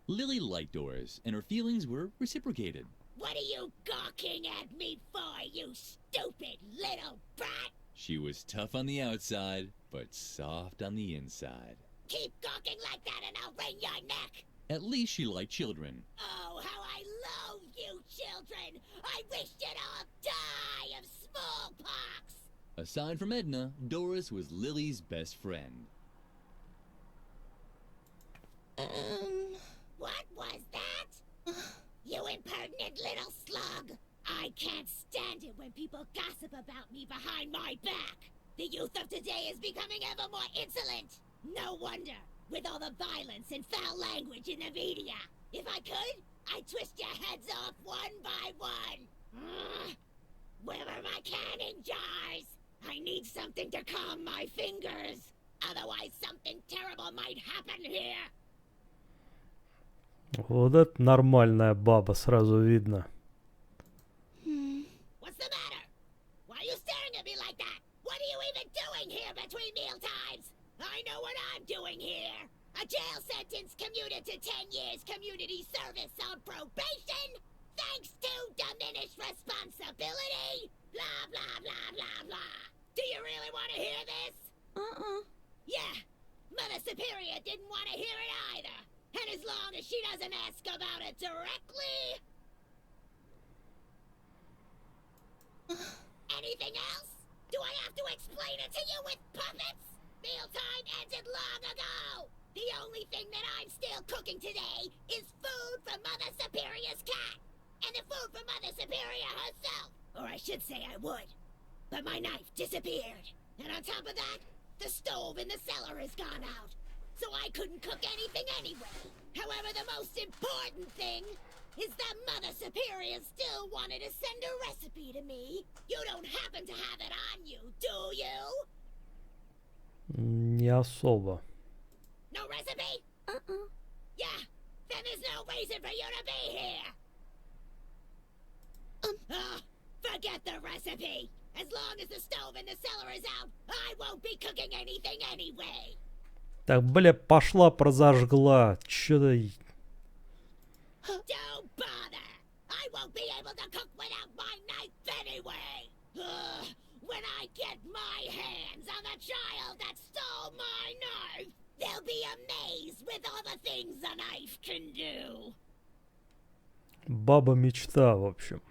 B: Lily liked Doris, and her feelings were reciprocated.
C: What are you gawking at me for, you stupid little brat?
B: She was tough on the outside, but soft on the inside.
C: Keep gawking like that and I'll wring your neck!
B: At least she liked children.
C: Oh, how I loathe you children! I wish you'd all die of smallpox!
B: Aside from Edna, Doris was Lily's best friend.
C: What was that? You impertinent little slug! I can't stand it when people gossip about me behind my back! The youth of today is becoming ever more insolent! No wonder, with all the violence and foul language in the media! If I could, I'd twist your heads off one by one! Where are my canning jars? I need something to calm my fingers! Otherwise something terrible might happen here!
F: Вот это нормальная баба, сразу видно.
C: What's the matter? Why are you staring at me like that? What are you even doing here between meal times? I know what I'm doing here. A jail sentence commuted to 10 years community service on probation, thanks to diminished responsibility. Blah, blah, blah, blah, blah. Do you really want to hear this? Yeah, Mother Superior didn't want to hear it either. And as long as she doesn't ask about it directly... Anything else? Do I have to explain it to you with puppets? Mealtime ended long ago. The only thing that I'm still cooking today is food for Mother Superior's cat. And the food for Mother Superior herself. Or I should say I would. But my knife disappeared. And on top of that, the stove in the cellar has gone out. So I couldn't cook anything anyway. However, the most important thing is that Mother Superior still wanted to send a recipe to me. You don't happen to have it on you, do you?
F: Не особо.
C: No recipe? Yeah, then there's no reason for you to be here. Forget the recipe. As long as the stove in the cellar is out, I won't be cooking anything anyway.
F: Так, бля, пошла, прозажгла. Чё-то...
C: Don't bother. I won't be able to cook without my knife anyway. When I get my hands on the child that stole my knife, they'll be amazed with all the things a knife can do.
F: Баба мечта, в общем.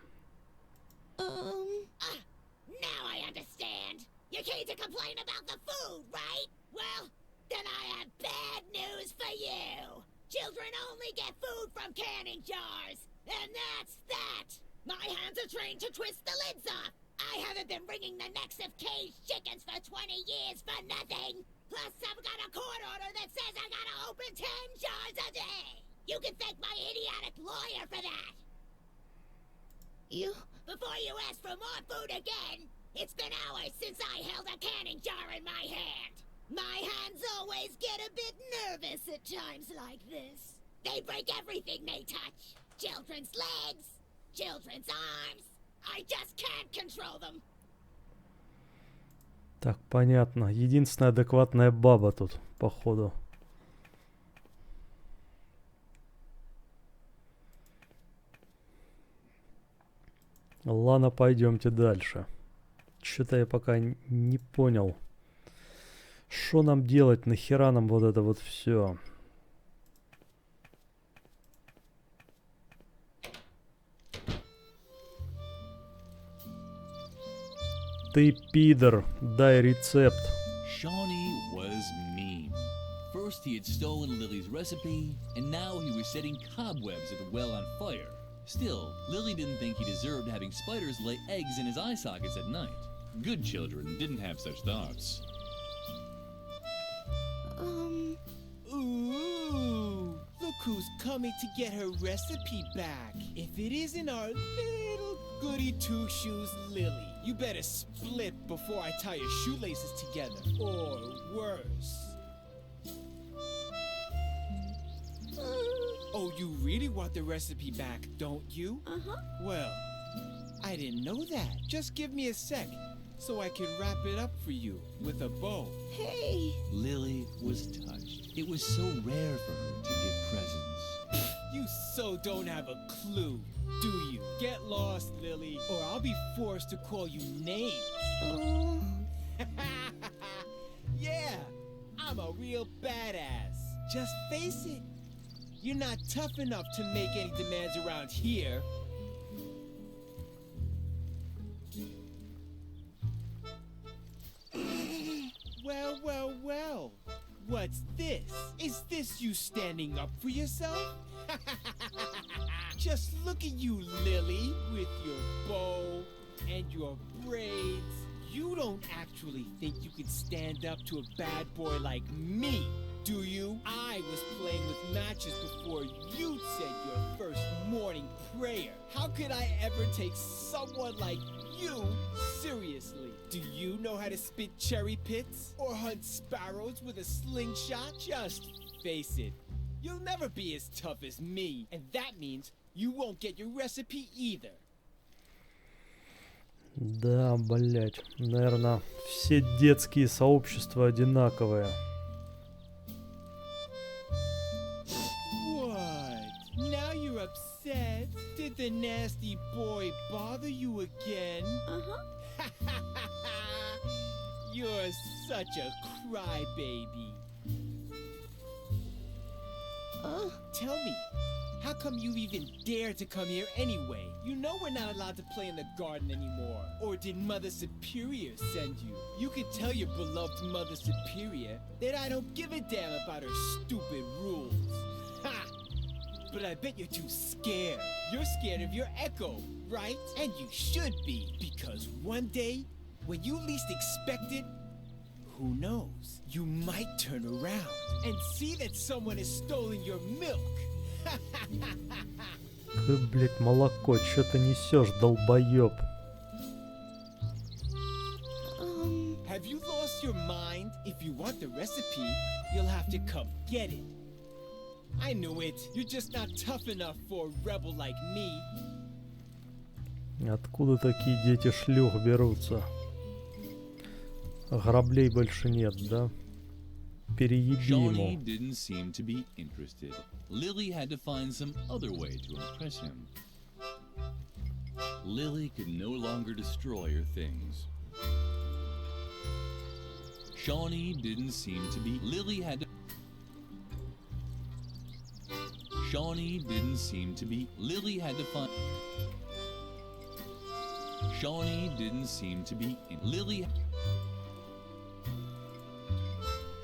C: Now I understand. You came to complain about the food, right? Well, then I have bad news for you. Children only get food from canning jars, and that's that. My hands are trained to twist the lids off. I haven't been wringing the necks of caged chickens for 20 years for nothing. Plus, I've got a court order that says I gotta open 10 jars a day. You can thank my idiotic lawyer for that. Before you ask for more food again, it's been hours since I held a canning jar in my hand. My hands always get a bit nervous at times like this. They break everything they touch. Children's legs, children's arms. I just can't control them.
F: Так, понятно. Единственная адекватная баба тут, походу. Ладно, пойдемте дальше. Что-то я пока не понял. Что нам делать? Нахера нам вот это вот все? Ты пидор, дай рецепт.
B: Shawnee was mean. First he had stolen Lily's recipe, and now he was setting cobwebs at the well on fire. Still, Lily didn't think he deserved having spiders lay eggs in his eye sockets at night. Good children didn't have such thoughts.
J: Ooh, look who's coming to get her recipe back. If it isn't our little goody two-shoes Lily, you better split before I tie your shoelaces together, or worse. Oh, you really want the recipe back, don't you? Well, I didn't know that. Just give me a sec, so I can wrap it up for you with a bow.
C: Hey!
B: Lily was touched. It was so rare for her to give presents.
J: You so don't have a clue, do you? Get lost, Lily, or I'll be forced to call you names. Yeah, I'm a real badass. Just face it. You're not tough enough to make any demands around here. Well, well, well. What's this? Is this you standing up for yourself? Just look at you, Lily, with your bow and your braids. You don't actually think you can stand up to a bad boy like me, do you? I was playing with matches before you said your first morning prayer. How could I ever take someone like you seriously? Do you know how to spit cherry pits or hunt sparrows with a slingshot? Just face it, you'll never be as tough as me, and that means you won't get your recipe either.
F: Да, блять. Наверное, все детские сообщества одинаковые.
J: What? Now you're upset? Did the nasty boy bother you again? You're such a crybaby. Tell me, how come you even dared to come here anyway? You know we're not allowed to play in the garden anymore. Or did Mother Superior send you? You can tell your beloved Mother Superior that I don't give a damn about her stupid rules. Ha! But I bet you're too scared. You're scared of your echo, right? And you should be, because one day, when you least expect it, who knows? You might turn around and see that someone has stolen your milk.
F: Блять, молоко, чё ты несешь, долбоёб?
J: Have you lost your mind? If you want the recipe, you'll have to come get it. I knew it. You're just not tough enough for a rebel like me.
F: Откуда такие дети шлюх берутся? Граблей больше нет, да? Перееби
B: Shawnee
F: ему.
B: didn't seem to be interested. Lily had to find some other way to impress him. Lily could no longer destroy her things. Shawnee didn't seem to be... Lily had to... Shawnee didn't seem to be... Lily had to find... Shawnee didn't seem to be... Lily...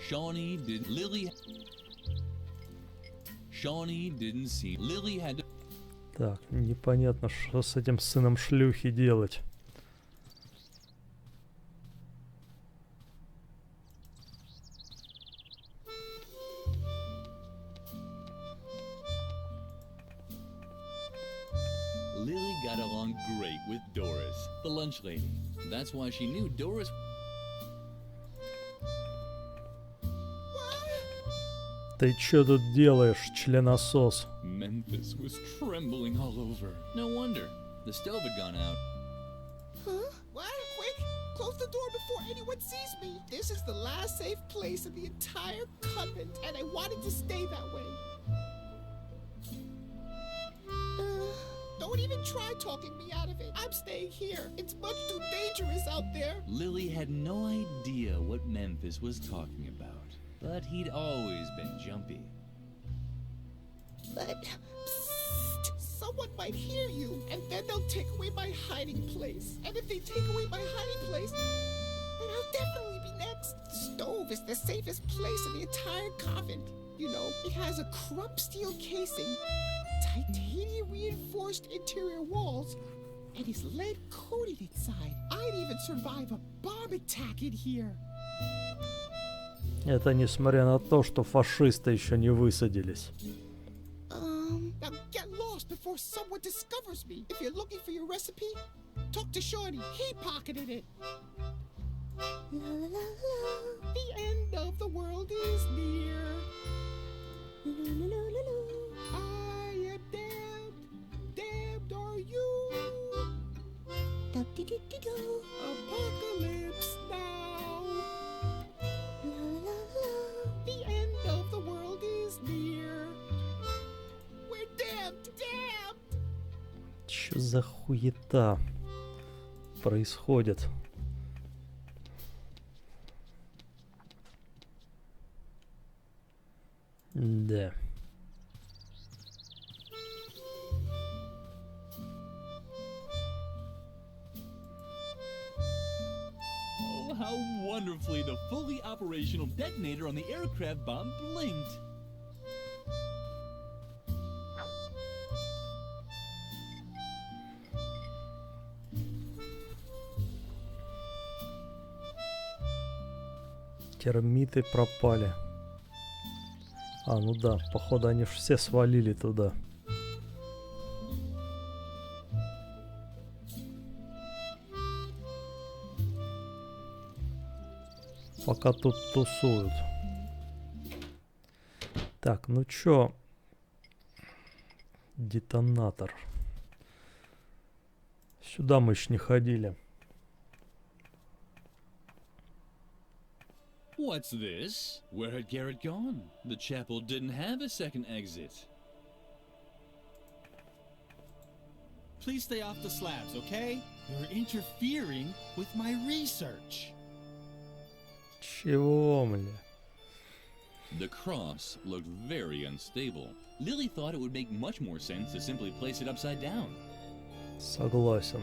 B: Shawnee did... Lily... Shawnee didn't see... Lily had to...
F: Так, непонятно, что с этим сыном шлюхи делать.
B: Lily got along great with Doris, the lunch lady. That's why she knew Doris...
F: Ты чё тут делаешь, членосос?
B: Memphis was trembling all over. No wonder. The stove had gone out.
K: Huh? What? Quick! Close the door before anyone sees me! This is the last safe place in the entire convent, and I wanted to stay that way. Don't even try talking me out of it. I'm staying here. It's much too dangerous out there.
B: Lily had no idea what Memphis was talking about, but he'd always been jumpy.
K: But psst, someone might hear you, and then they'll take away my hiding place. And if they take away my hiding place, then I'll definitely be next. The stove is the safest place in the entire convent. You know, it has a crumb steel casing, titanium reinforced interior walls, and is lead coated inside. I'd even survive a bomb attack in here.
F: Это несмотря на то, что фашисты еще не высадились.
K: Now get lost before someone discovers me. If you're looking for your recipe, talk to Shawnee. He pocketed it. La, la, la, la. The end of the world is near. La, la, la, la, la. I am damned. Damned are you. Apocalypse now. La, la, la. The end of the world is near. We're damned. Damned.
F: Чё за хуета происходит? Да.
B: Oh, how wonderfully the fully operational detonator on the aircraft bomb blinked.
F: Термиты пропали. А, ну да, походу они ж все свалили туда. Пока тут тусуют. Так, ну чё? Детонатор. Сюда мы еще не ходили.
B: What's this? Where had Garrett gone? The chapel didn't have a second exit.
E: Please stay off the slabs, okay? You're interfering with my research.
F: Чего, мне?
B: The cross looked very unstable. Lily thought it would make much more sense to simply place it upside down.
F: Согласен.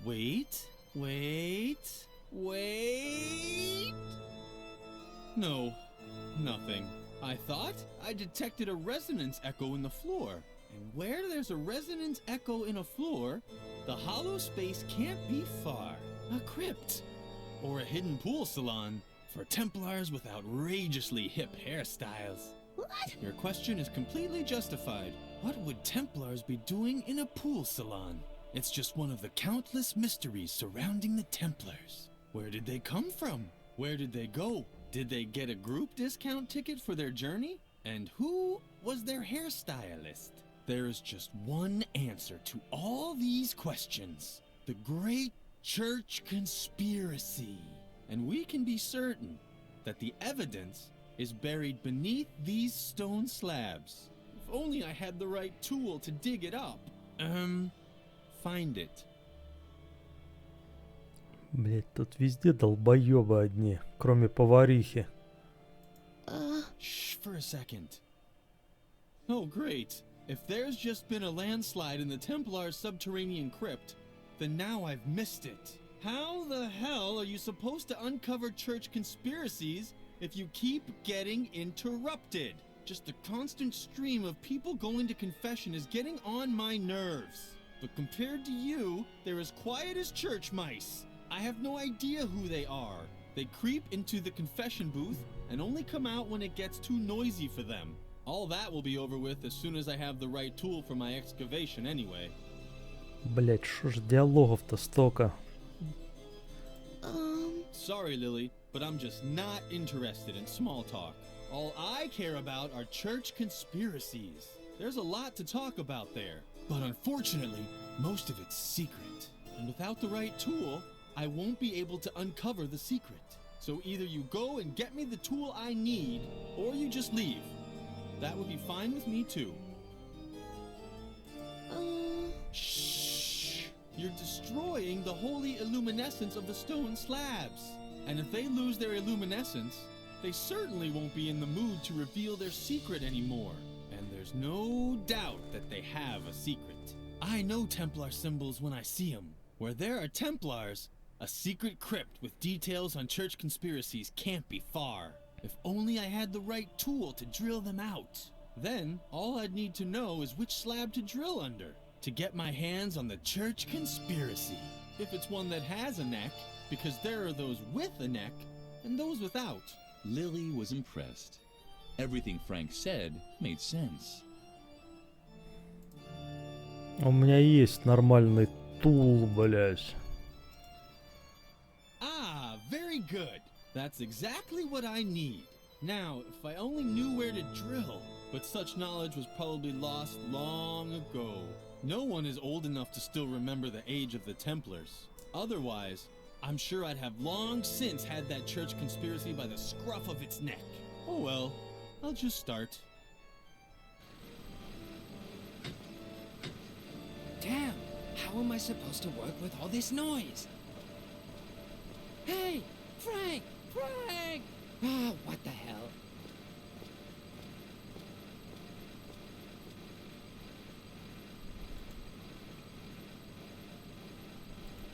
E: Wait. No, nothing. I thought I detected a resonance echo in the floor. And where there's a resonance echo in a floor, the hollow space can't be far. A crypt. Or a hidden pool salon for Templars with outrageously hip hairstyles.
C: What?
E: Your question is completely justified. What would Templars be doing in a pool salon? It's just one of the countless mysteries surrounding the Templars. Where did they come from? Where did they go? Did they get a group discount ticket for their journey? And who was their hairstylist? There is just one answer to all these questions. The Great Church Conspiracy. And we can be certain that the evidence is buried beneath these stone slabs. If only I had the right tool to dig it up. Find it.
F: Блять, тут везде долбоёбы одни, кроме поварихи.
E: Shh, for a second. Oh, great. If there's just been a landslide in the Templar's subterranean crypt, then now I've missed it. How the hell are you supposed to uncover church conspiracies if you keep getting interrupted? Just the constant stream of people going to confession is getting on my nerves. But compared to you, they're as quiet as church mice. I have no idea who they are. They creep into the confession booth and only come out when it gets too noisy for them. All that will be over with as soon as I have the right tool for my excavation anyway.
F: Блять, шо ж диалогов-то столько?
E: Sorry, Lily, but I'm just not interested in small talk. All I care about are church conspiracies. There's a lot to talk about there, but unfortunately, most of it's secret. And without the right tool, I won't be able to uncover the secret. So either you go and get me the tool I need, or you just leave. That would be fine with me too. Shh! You're destroying the holy illuminescence of the stone slabs. And if they lose their illuminescence, they certainly won't be in the mood to reveal their secret anymore. And there's no doubt that they have a secret. I know Templar symbols when I see them. Where there are Templars, a secret crypt with details on church conspiracies can't be far. If only I had the right tool to drill them out. Then, all I'd need to know is which slab to drill under to get my hands on the church conspiracy. If it's one that has a neck, because there are those with a neck and those without.
B: Lily was impressed. Everything Frank said made sense.
F: У меня есть нормальный тул, блять.
E: Ah, very good. That's exactly what I need. Now, if I only knew where to drill, but such knowledge was probably lost long ago. No one is old enough to still remember the age of the Templars. Otherwise, I'm sure I'd have long since had that church conspiracy by the scruff of its neck. Oh well, I'll just start.
J: Damn, how am I supposed to work with all this noise? Hey, Frank! Frank! Ah, what the hell?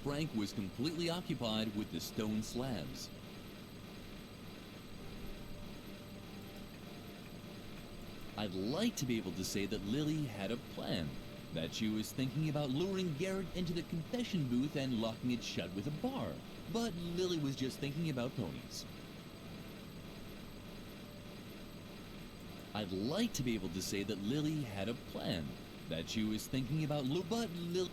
B: Frank Frank was completely occupied with the stone slabs. I'd like to be able to say that Lily had a plan, that she was thinking about luring Garrett into the confession booth and locking it shut with a bar. But Lily was just thinking about ponies. I'd like to be able to say that Lily had a plan, that she was thinking about but Lily...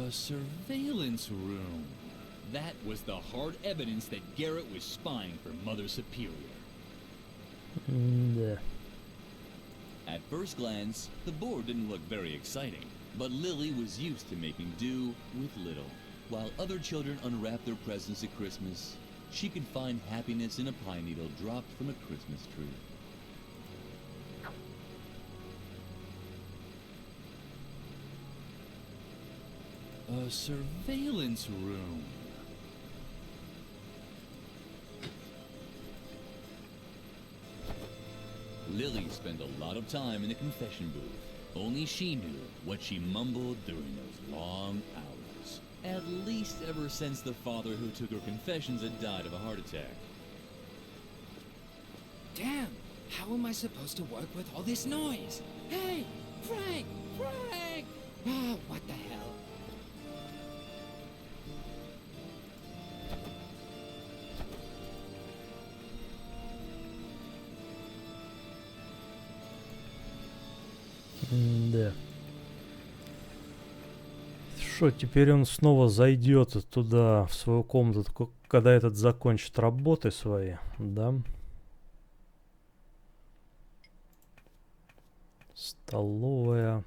B: A surveillance room. That was the hard evidence that Garrett was spying for Mother Superior.
F: Да.
B: At first glance, the board didn't look very exciting, but Lily was used to making do with little. While other children unwrapped their presents at Christmas, she could find happiness in a pine needle dropped from a Christmas tree. A surveillance room. Lily spent a lot of time in the confession booth. Only she knew what she mumbled during those long hours. At least ever since the father who took her confessions had died of a heart attack.
J: Damn! How am I supposed to work with all this noise? Hey! Frank! Frank! Ah, what the hell?
F: Да. Что, теперь он снова зайдет туда, в свою комнату, когда этот закончит работы свои, да? Столовая.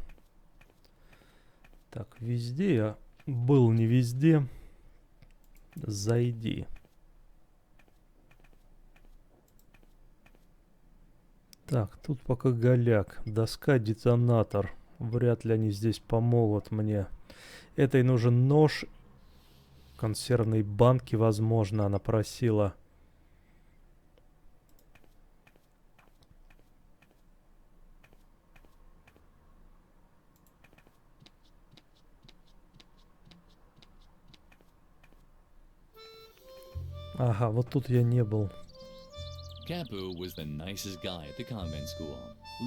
F: Так, везде я был, не везде. Зайди. Так, тут пока голяк. Доска, детонатор. Вряд ли они здесь помогут мне. Этой нужен нож. Консервные банки, возможно, она просила. Ага, вот тут я не был.
B: Capu was the nicest guy at the convent school.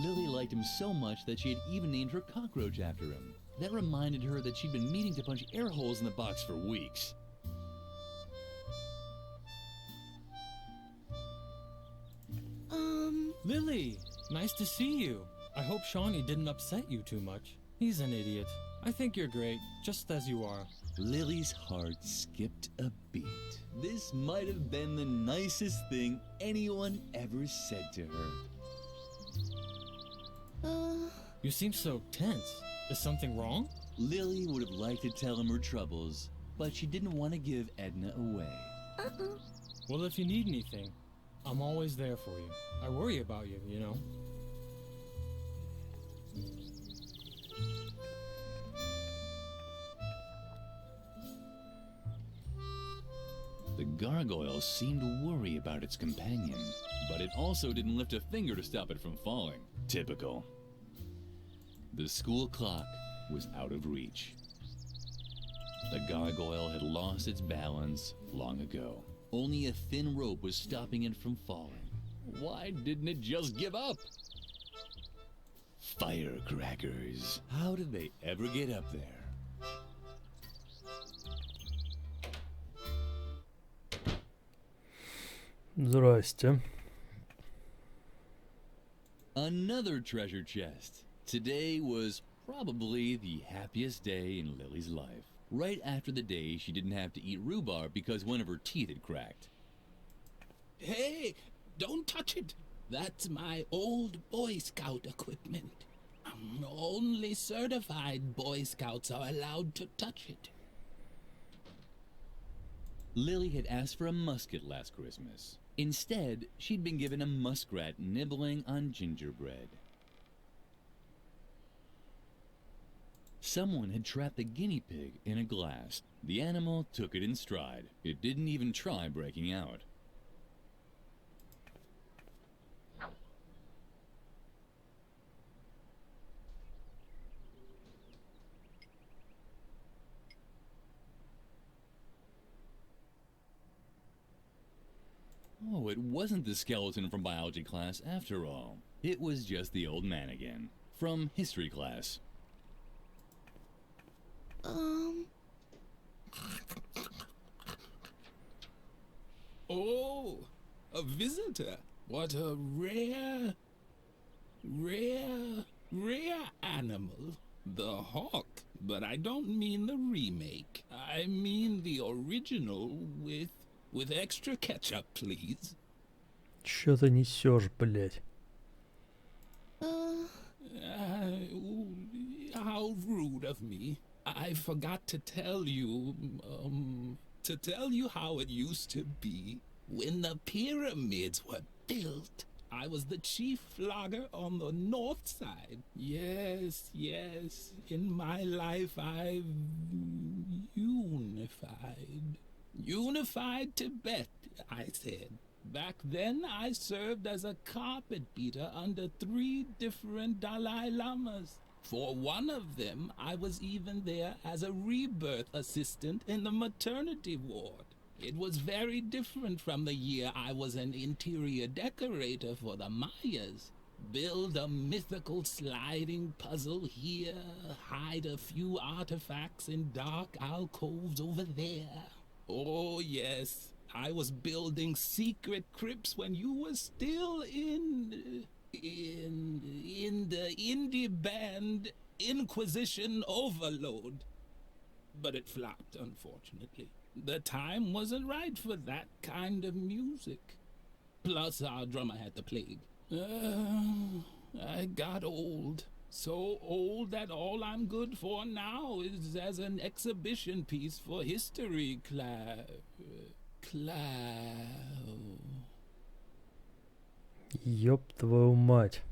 B: Lily liked him so much that she had even named her cockroach after him. That reminded her that she'd been meaning to punch air holes in the box for weeks.
E: Lily, nice to see you. I hope Shawnee didn't upset you too much. He's an idiot. I think you're great, just as you are.
B: Lily's heart skipped a beat. This might have been the nicest thing anyone ever said to her.
E: You seem so tense. Is something wrong?
B: Lily would have liked to tell him her troubles, but she didn't want to give Edna away.
E: Well, if you need anything, I'm always there for you. I worry about you, you know.
B: The gargoyle seemed to worry about its companion, but it also didn't lift a finger to stop it from falling. Typical. The school clock was out of reach. The gargoyle had lost its balance long ago. Only a thin rope was stopping it from falling. Why didn't it just give up? Firecrackers. How did they ever get up there?
F: Здрасте.
B: Another treasure chest. Today was probably the happiest day in Lily's life. Right after the day she didn't have to eat rhubarb because one of her teeth had cracked.
K: Hey, don't touch it. That's my old Boy Scout equipment. Only certified Boy Scouts are allowed to touch it.
B: Lily had asked for a musket last Christmas. Instead, she'd been given a muskrat nibbling on gingerbread. Someone had trapped a guinea pig in a glass. The animal took it in stride. It didn't even try breaking out. So it wasn't the skeleton from biology class after all. It was just the old man again, from history class.
L: Oh, a visitor. What a rare animal. The hawk. But I don't mean the remake. I mean the original with extra ketchup, please.
F: Чё ты несешь, блядь?
L: How rude of me. I forgot to tell you how it used to be. When the pyramids were built, I was the chief flogger on the north side. Yes, in my life I've unified Tibet, I said. Back then I served as a carpet beater under 3 different Dalai Lamas. For one of them, I was even there as a rebirth assistant in the maternity ward. It was very different from the year I was an interior decorator for the Mayas. Build a mythical sliding puzzle here, hide a few artifacts in dark alcoves over there. Oh yes, I was building secret crypts when you were still in the indie band Inquisition Overload. But it flopped, unfortunately. The time wasn't right for that kind of music. Plus, our drummer had the plague. I got old. So old that all I'm good for now is as an exhibition piece for history class.
F: Ёб твою мать.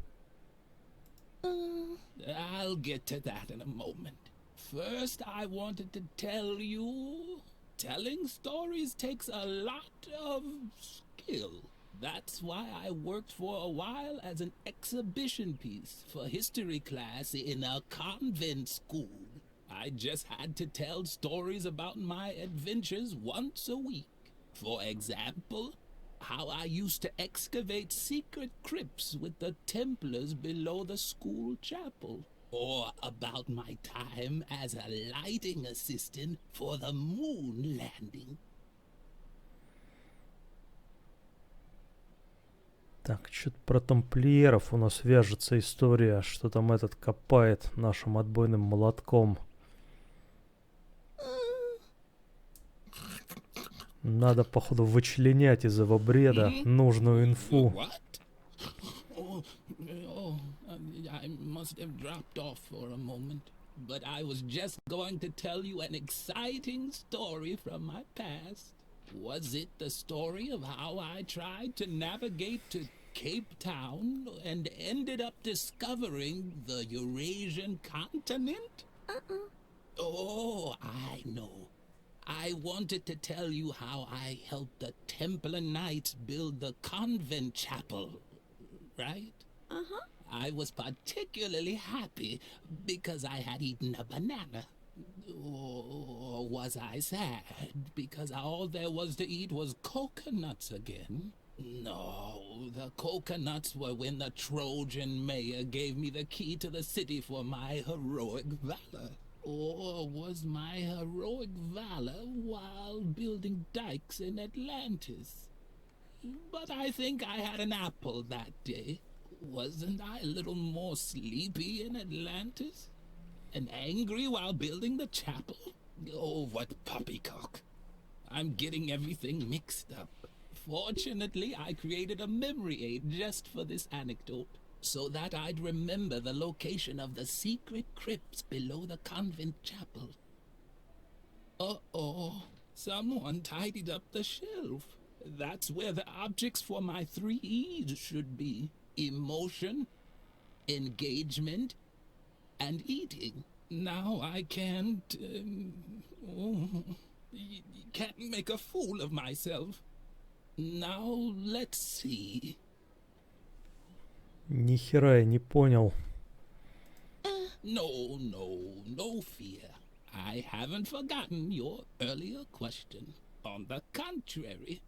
L: I'll get to that in a moment. First, I wanted to tell you, telling stories takes a lot of skill. That's why I worked for a while as an exhibition piece for history class in a convent school. I just had to tell stories about my adventures once a week. For example, how I used to excavate secret crypts with the Templars below the school chapel. Or about my time as a lighting assistant for the moon landing.
F: Так, что-то про тамплиеров у нас вяжется история, что там этот копает нашим отбойным молотком. Надо, походу, вычленять из его бреда нужную инфу.
L: I must have dropped off for a moment. But I was just going to tell you an exciting story from my past. Was it the story of how I tried to navigate to Cape Town and ended up discovering the Eurasian continent? Oh, I know. I wanted to tell you how I helped the Templar Knights build the convent chapel, right? I was particularly happy because I had eaten a banana. Or was I sad because all there was to eat was coconuts again? No, the coconuts were when the Trojan mayor gave me the key to the city for my heroic valor. Or was my heroic valor while building dikes in Atlantis? But I think I had an apple that day. Wasn't I a little more sleepy in Atlantis? And angry while building the chapel? Oh, what poppycock. I'm getting everything mixed up. Fortunately, I created a memory aid just for this anecdote, so that I'd remember the location of the secret crypts below the convent chapel. Uh-oh, someone tidied up the shelf. That's where the objects for my 3 E's should be. Emotion, engagement, and eating. Now I can't make a fool of myself. Now let's see.
F: Ни хера я не понял.
L: No fear. I haven't forgotten your earlier question. On the contrary,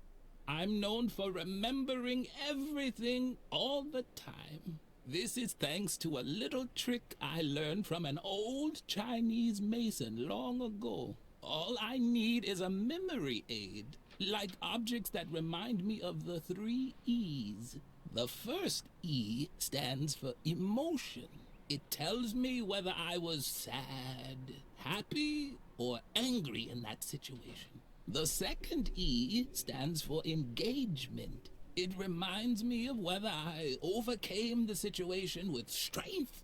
L: I'm known for remembering everything all the time. This is thanks to a little trick I learned from an old Chinese mason long ago. All I need is a memory aid, like objects that remind me of the 3 E's. The first E stands for emotion. It tells me whether I was sad, happy, or angry in that situation. The second E stands for engagement. It reminds me of whether I overcame the situation with strength,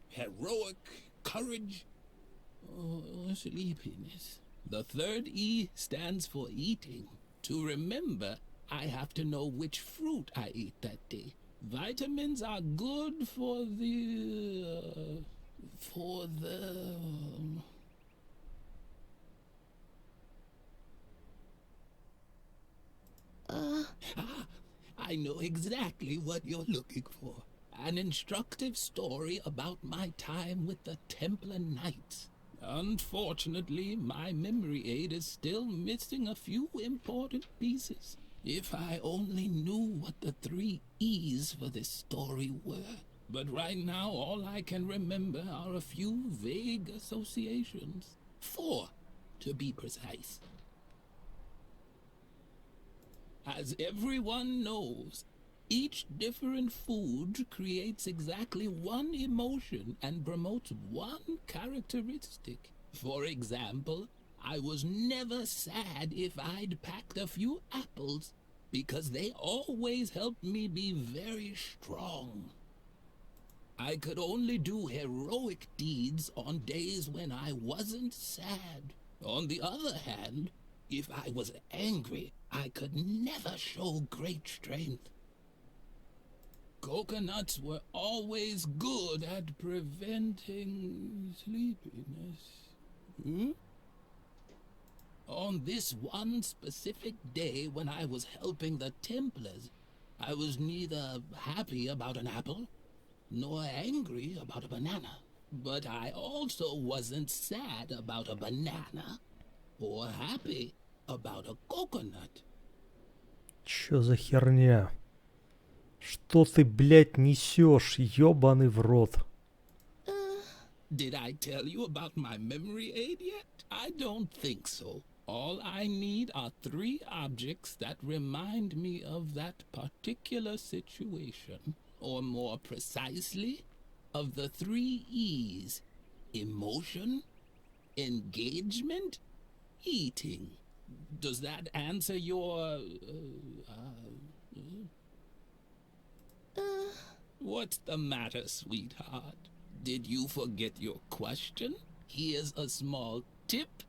L: heroic courage, or sleepiness. The third E stands for eating. To remember, I have to know which fruit I ate that day. Vitamins are good for the... I know exactly what you're looking for. An instructive story about my time with the Templar Knights. Unfortunately, my memory aid is still missing a few important pieces. If I only knew what the 3 E's for this story were. But right now, all I can remember are a few vague associations. 4, to be precise. As everyone knows, each different food creates exactly one emotion and promotes one characteristic. For example, I was never sad if I'd packed a few apples, because they always helped me be very strong. I could only do heroic deeds on days when I wasn't sad. On the other hand, if I was angry, I could never show great strength. Coconuts were always good at preventing sleepiness. On this one specific day when I was helping the Templars, I was neither happy about an apple, nor angry about a banana. But I also wasn't sad about a banana, or happy about a coconut.
F: Чё за херня? Что ты, блядь, несешь, ёбаный в рот?
L: Did I tell you about my memory aid yet? I don't think so. All I need are 3 objects that remind me of that particular situation. Or more precisely, of the 3 E's. Emotion, engagement, eating. Does that answer your... What's the matter, sweetheart? Did you forget your question? Here's a small tip.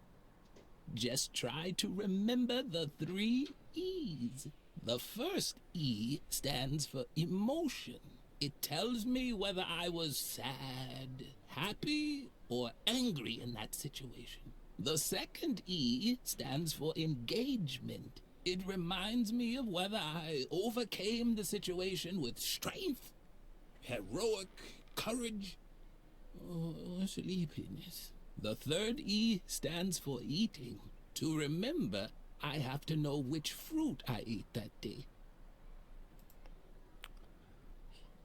L: Just try to remember the 3 E's. The first E stands for emotion. It tells me whether I was sad, happy, or angry in that situation. The second E stands for engagement. It reminds me of whether I overcame the situation with strength, heroic courage, or sleepiness. The third E stands for eating. To remember, I have to know which fruit I ate that day.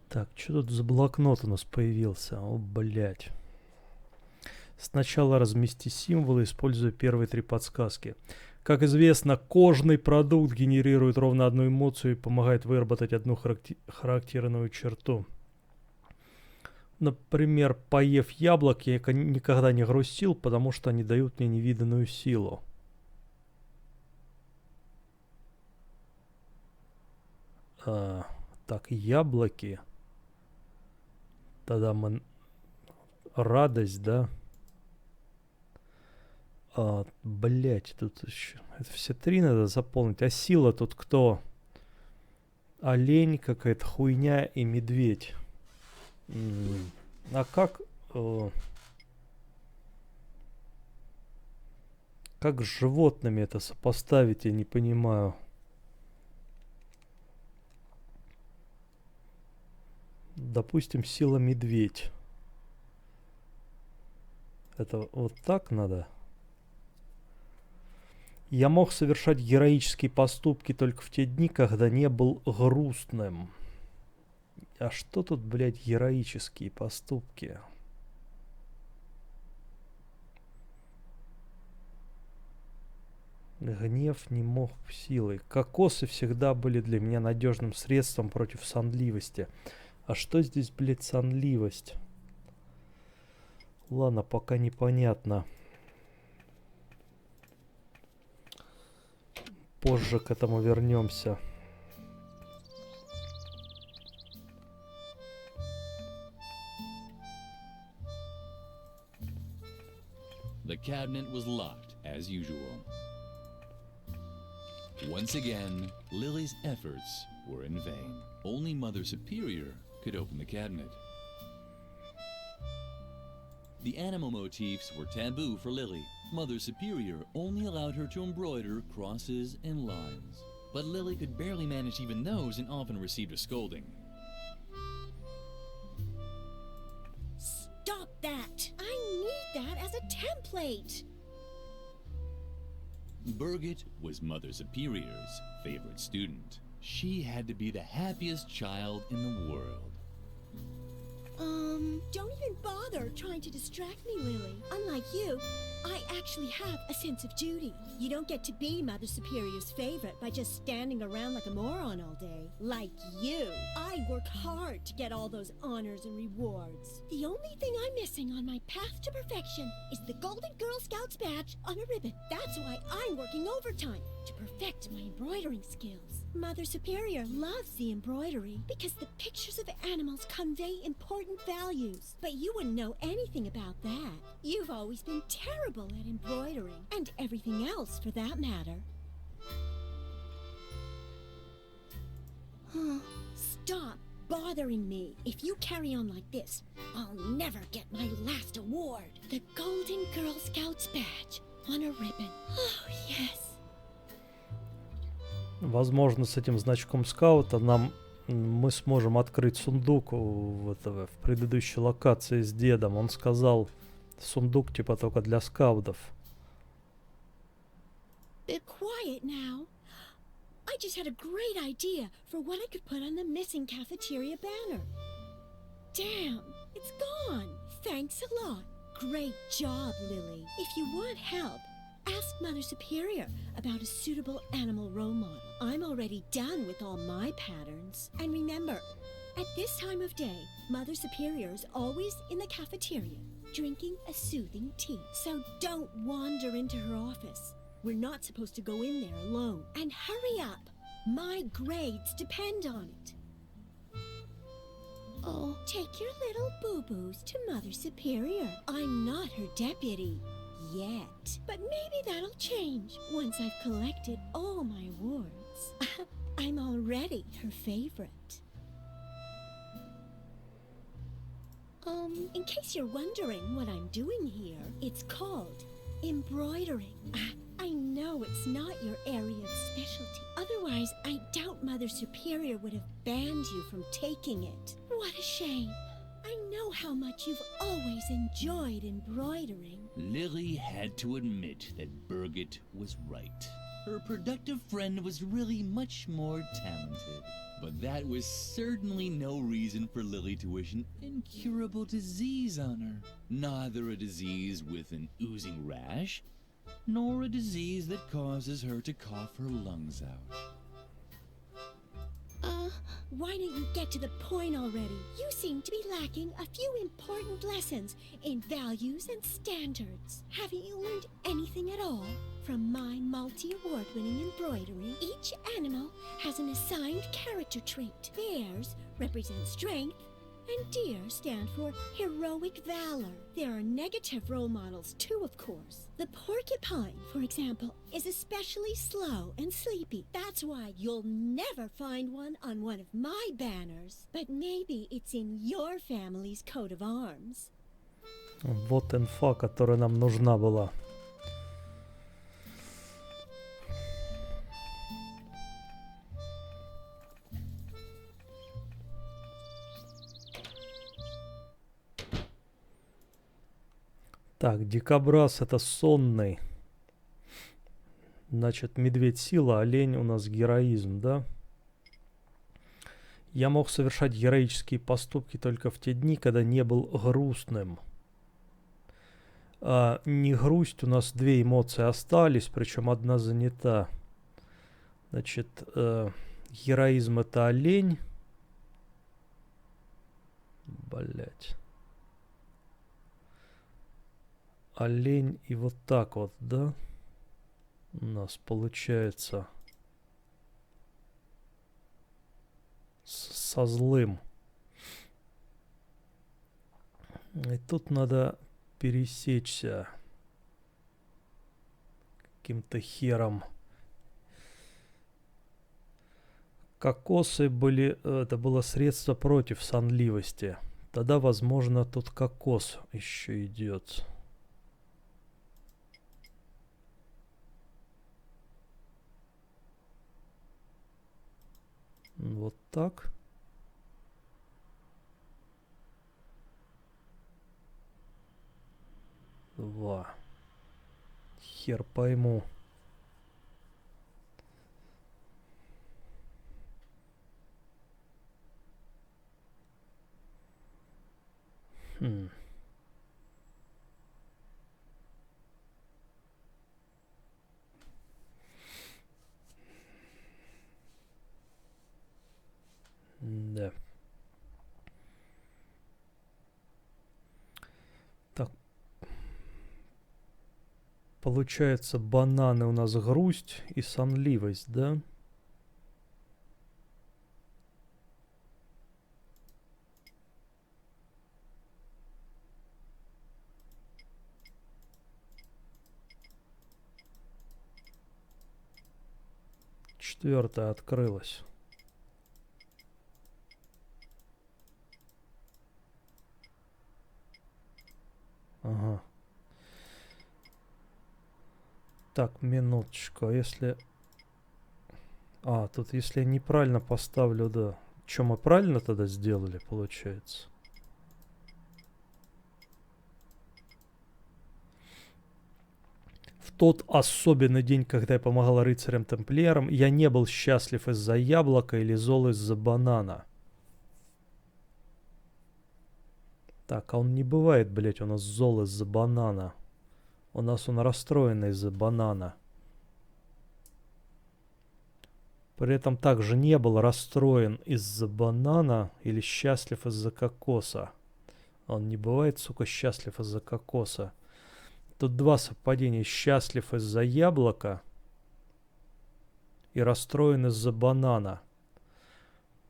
F: Так, что тут за блокнот у нас появился? О, блядь. Сначала размести символы, используя первые 3 подсказки. Как известно, кожный продукт генерирует ровно одну эмоцию и помогает выработать одну характерную черту. Например, поев яблок, я никогда не грустил, потому что они дают мне невиданную силу. Так, яблоки. Тогда мы... Радость, да? Блять, тут еще... Это все 3 надо заполнить. А сила тут кто? Олень, какая-то хуйня и медведь. А как... Как с животными это сопоставить, я не понимаю. Допустим, сила медведь. Это вот так надо? Я мог совершать героические поступки только в те дни, когда не был грустным. А что тут, блядь, героические поступки? Гнев не мог силой. Кокосы всегда были для меня надежным средством против сонливости. А что здесь, блядь, сонливость? Ладно, пока непонятно. Позже к этому вернемся.
B: The cabinet was locked, as usual. Once again, Lily's efforts were in vain. Only Mother Superior could open the cabinet. The animal motifs were taboo for Lily. Mother Superior only allowed her to embroider crosses and lines. But Lily could barely manage even those and often received a scolding.
C: Stop that! I need that as a template!
B: Birgit was Mother Superior's favorite student. She had to be the happiest child in the world.
C: Don't even bother trying to distract me, Lily. Unlike you, I actually have a sense of duty. You don't get to be Mother Superior's favorite by just standing around like a moron all day. Like you. I work hard to get all those honors and rewards. The only thing I'm missing on my path to perfection is the Golden Girl Scouts badge on a ribbon. That's why I'm working overtime, to perfect my embroidering skills. Mother Superior loves the embroidery because the pictures of animals convey important values. But you wouldn't know anything about that. You've always been terrible at embroidering, and everything else for that matter. Stop bothering me. If you carry on like this, I'll never get my last award. The Golden Girl Scouts badge on a ribbon. Oh, yes.
F: Возможно, с этим значком скаута мы сможем открыть сундук в предыдущей локации с дедом. Он сказал, сундук типа только для скаутов.
C: Be quiet now. I just had a great idea for what I could put on the missing cafeteria banner. Damn, it's gone. Thanks a lot. Great job, Lily. If you want help, ask Mother Superior about a suitable animal role model. I'm already done with all my patterns. And remember, at this time of day, Mother Superior is always in the cafeteria, drinking a soothing tea. So don't wander into her office. We're not supposed to go in there alone. And hurry up. My grades depend on it. Oh, take your little boo-boos to Mother Superior. I'm not her deputy. Yet. But maybe that'll change once I've collected all my awards. I'm already her favorite. In case you're wondering what I'm doing here, it's called embroidering. I know it's not your area of specialty. Otherwise, I doubt Mother Superior would have banned you from taking it. What a shame. I know how much you've always enjoyed embroidering.
B: Lily had to admit that Birgit was right. Her productive friend was really much more talented. But that was certainly no reason for Lily to wish an incurable disease on her. Neither a disease with an oozing rash, nor a disease that causes her to cough her lungs out.
C: Why don't you get to the point already? You seem to be lacking a few important lessons in values and standards. Haven't you learned anything at all? From my multi-award-winning embroidery, each animal has an assigned character trait. Bears represent strength, and deer stand for heroic valor. There are negative role models too, of course. The porcupine, for example, is especially slow and sleepy. That's why you'll never find one on one of my banners. But maybe it's in your family's coat of arms.
F: Вот инфа, которая нам нужна была. Так, дикобраз это сонный. Значит, медведь сила, олень у нас героизм, да? Я мог совершать героические поступки только в те дни, когда не был грустным. Не грусть, у нас две эмоции остались, причем одна занята. Значит, героизм это олень. Блять. Олень и вот так вот, да? У нас получается со злым. И тут надо пересечься каким-то хером. Кокосы были, это было средство против сонливости. Тогда, возможно, тут кокос еще идет. Вот так. Два. Хер пойму. Да. Так. Получается, бананы у нас грусть и сонливость, да? Четвертая открылась. Ага. Так, минуточку. А если... тут если я неправильно поставлю, да. Что, мы правильно тогда сделали, получается? В тот особенный день, когда я помогал рыцарям-тамплиерам, я не был счастлив из-за яблока или зол из-за банана. Так, а он не бывает, блять, у нас зол из-за банана. У нас он расстроен из-за банана. При этом также не был расстроен из-за банана или счастлив из-за кокоса. Он не бывает, сука, счастлив из-за кокоса. Тут два совпадения. Счастлив из-за яблока и расстроен из-за банана.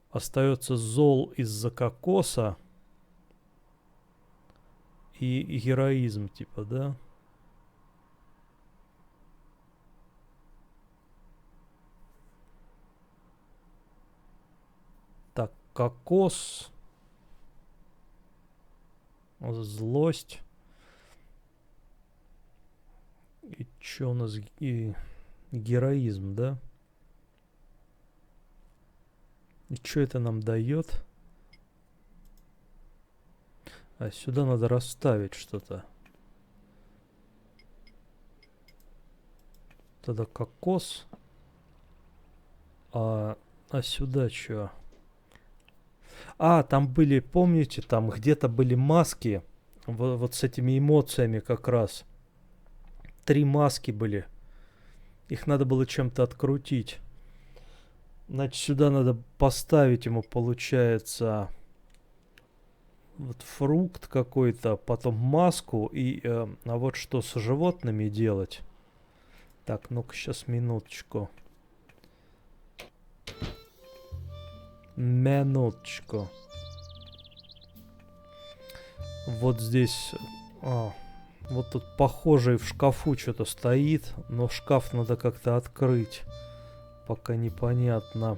F: Остается зол из-за кокоса и героизм, типа, да? Так, кокос, злость. И что у нас? И героизм, да? И что это нам дает? А сюда надо расставить что-то. Тогда кокос. А сюда что? Там были, помните, там где-то были маски. Вот с этими эмоциями как раз. 3 маски были. Их надо было чем-то открутить. Значит, сюда надо поставить ему, получается, вот фрукт какой-то, потом маску. И вот что с животными делать. Так, ну-ка, сейчас минуточку. Минуточку. Вот здесь... вот тут похожий в шкафу что-то стоит, но шкаф надо как-то открыть. Пока непонятно.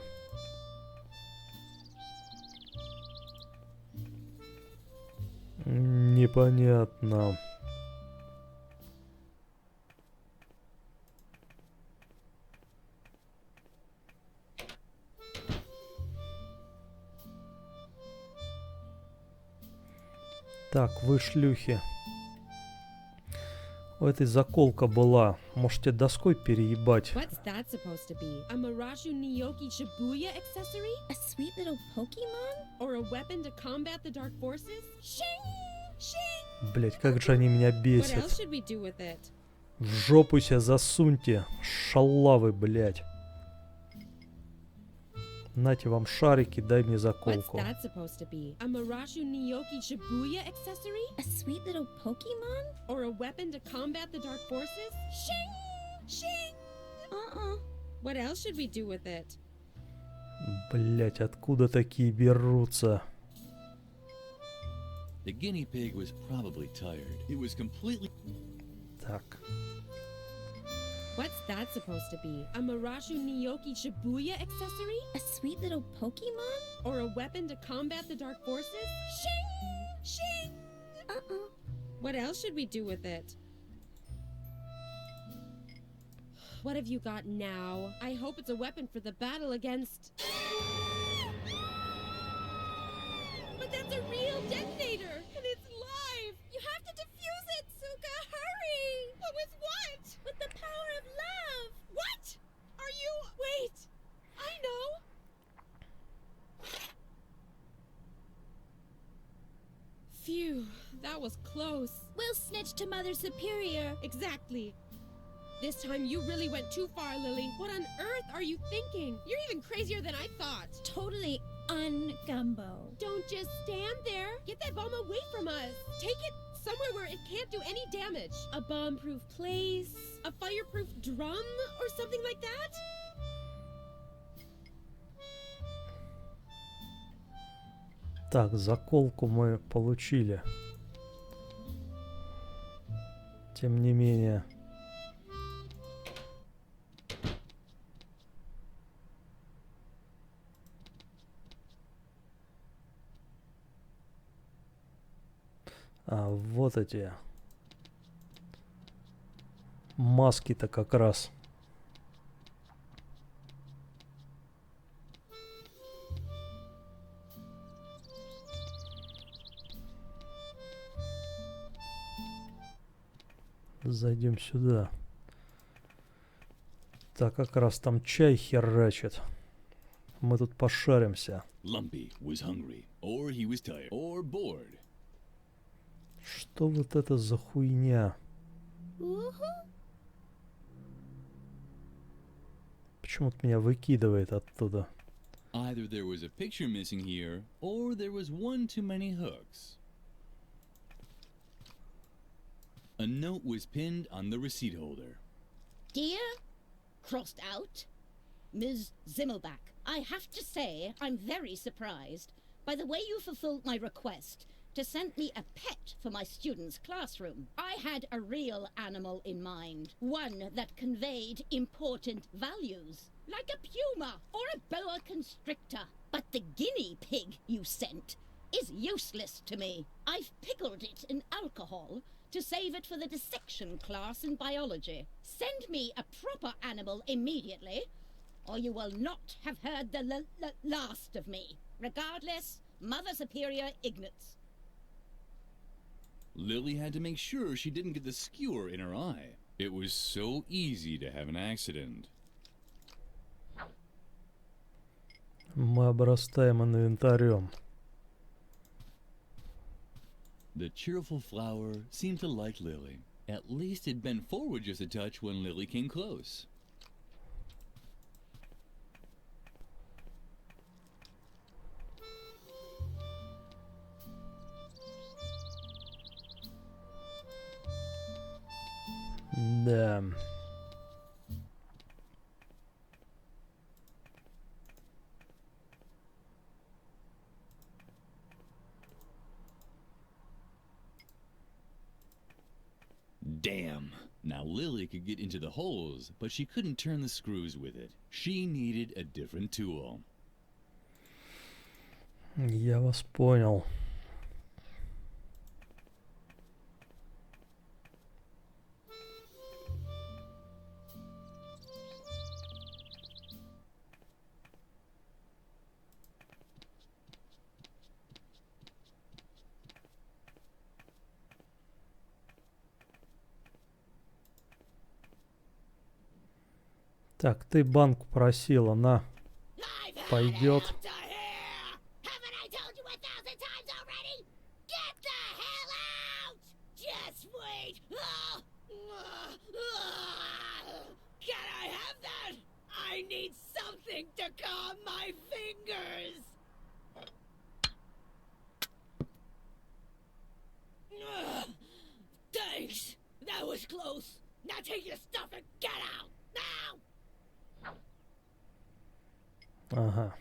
F: Непонятно. Так, вы шлюхи. У этой заколка была. Можете доской переебать.
H: What's that supposed to be? A Marashu Niyoki Shibuya accessory? A sweet little Pokemon? Or a weapon to combat the dark forces? Shing! Shing!
F: Блять, как же они меня
H: What else
F: бесят.
H: should we do with it?
F: В жопу себя засуньте, шалавы, блять. Нате вам шарики, дай мне
H: What's
F: заколку.
H: that supposed to be? A Marashu Niyoki Shibuya accessory? A sweet little Pokemon? Or a weapon to combat the dark forces? Shing! Shing! What else should we do with it?
F: Блять, откуда такие берутся?
B: The guinea pig was probably tired. It was completely...
F: Так.
H: What's that supposed to be? A Marashu Niyoki Shibuya accessory? A sweet little Pokemon? Or a weapon to combat the dark forces? Shing! Shing! What else should we do with it? What have you got now? I hope it's a weapon for the battle against... But that's a real detonator! And it's live! You have to defuse it, Suka! Hurry! But with what? With the power of love! What? Are you... Wait! I know! Phew, that was close.
C: We'll snitch to Mother Superior.
H: Exactly. This time you really went too far, Lily. What on earth are you thinking? You're even crazier than I thought.
C: Totally un-Gumbo.
H: Don't just stand there. Get that bomb away from us. Take it somewhere where it can't do any damage. A bomb-proof place, a fireproof drum, or something like that?
F: Так, заколку мы получили. Тем не менее. А, вот эти маски-то как раз. Зайдем сюда. Так, как раз там чай херачит. Мы тут пошаримся.
B: Lumpy was hungry, or he was tired, or bored.
F: Что вот это за хуйня? Почему-то меня выкидывает оттуда.
B: Either there was a picture missing here, or there was one too many hooks. A note was pinned on the receipt holder.
C: Dear, crossed out, Ms. Zimmelbach, I have to say I'm very surprised by the way you fulfilled my request to send me a pet for my students' classroom. I had a real animal in mind, one that conveyed important values, like a puma or a boa constrictor. But the guinea pig you sent is useless to me. I've pickled it in alcohol to save it for the dissection class in biology. Send me a proper animal immediately, or you will not have heard the last of me. Regardless, Mother Superior Ignatz.
B: Lily had to make sure she didn't get the skewer in her eye. It was so easy to have an accident.
F: Мы обрастаем инвентарем.
B: The cheerful flower seemed to like Lily. At least it bent forward just a touch when Lily came close.
F: Да.
B: Damn! Now Lily could get into the holes, but she couldn't turn the screws with it. She needed a different tool.
F: Я вас понял. Так, ты банку просила, на. Пойдет.
C: Haven't I told you 1,000 times already? Get the hell out! Just wait. Can I have that? I need something to calm my fingers. Thanks. That was close. Now take your stuff and get out. Now.
F: Ага.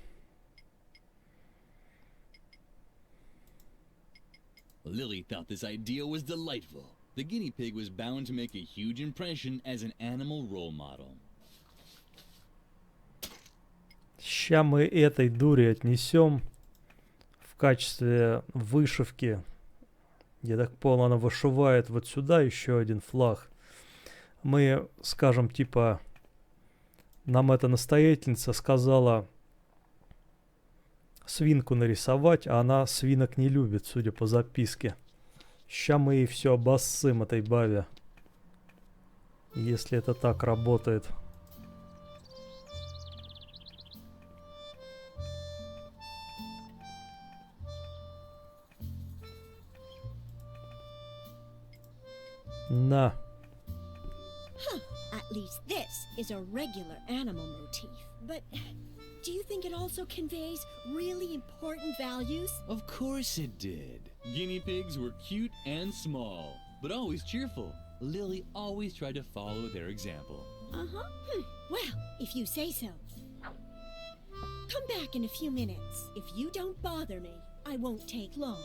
B: Lily thought this idea was delightful. The guinea pig was bound to make a huge impression as an animal role model.
F: Ща мы этой дуре отнесем в качестве вышивки. Я так понял, она вышивает вот сюда еще один флаг. Мы скажем, типа, нам эта настоятельница сказала свинку нарисовать, а она свинок не любит, судя по записке. Ща мы ей все обоссым этой бабе. Если это так работает. На.
M: At least this is a regular animal motif. But do you think it also conveys really important values?
B: Of course it did. Guinea pigs were cute and small, but always cheerful. Lily always tried to follow their example.
M: Uh-huh. Well, if you say so. Come back in a few minutes. If you don't bother me, I won't take long.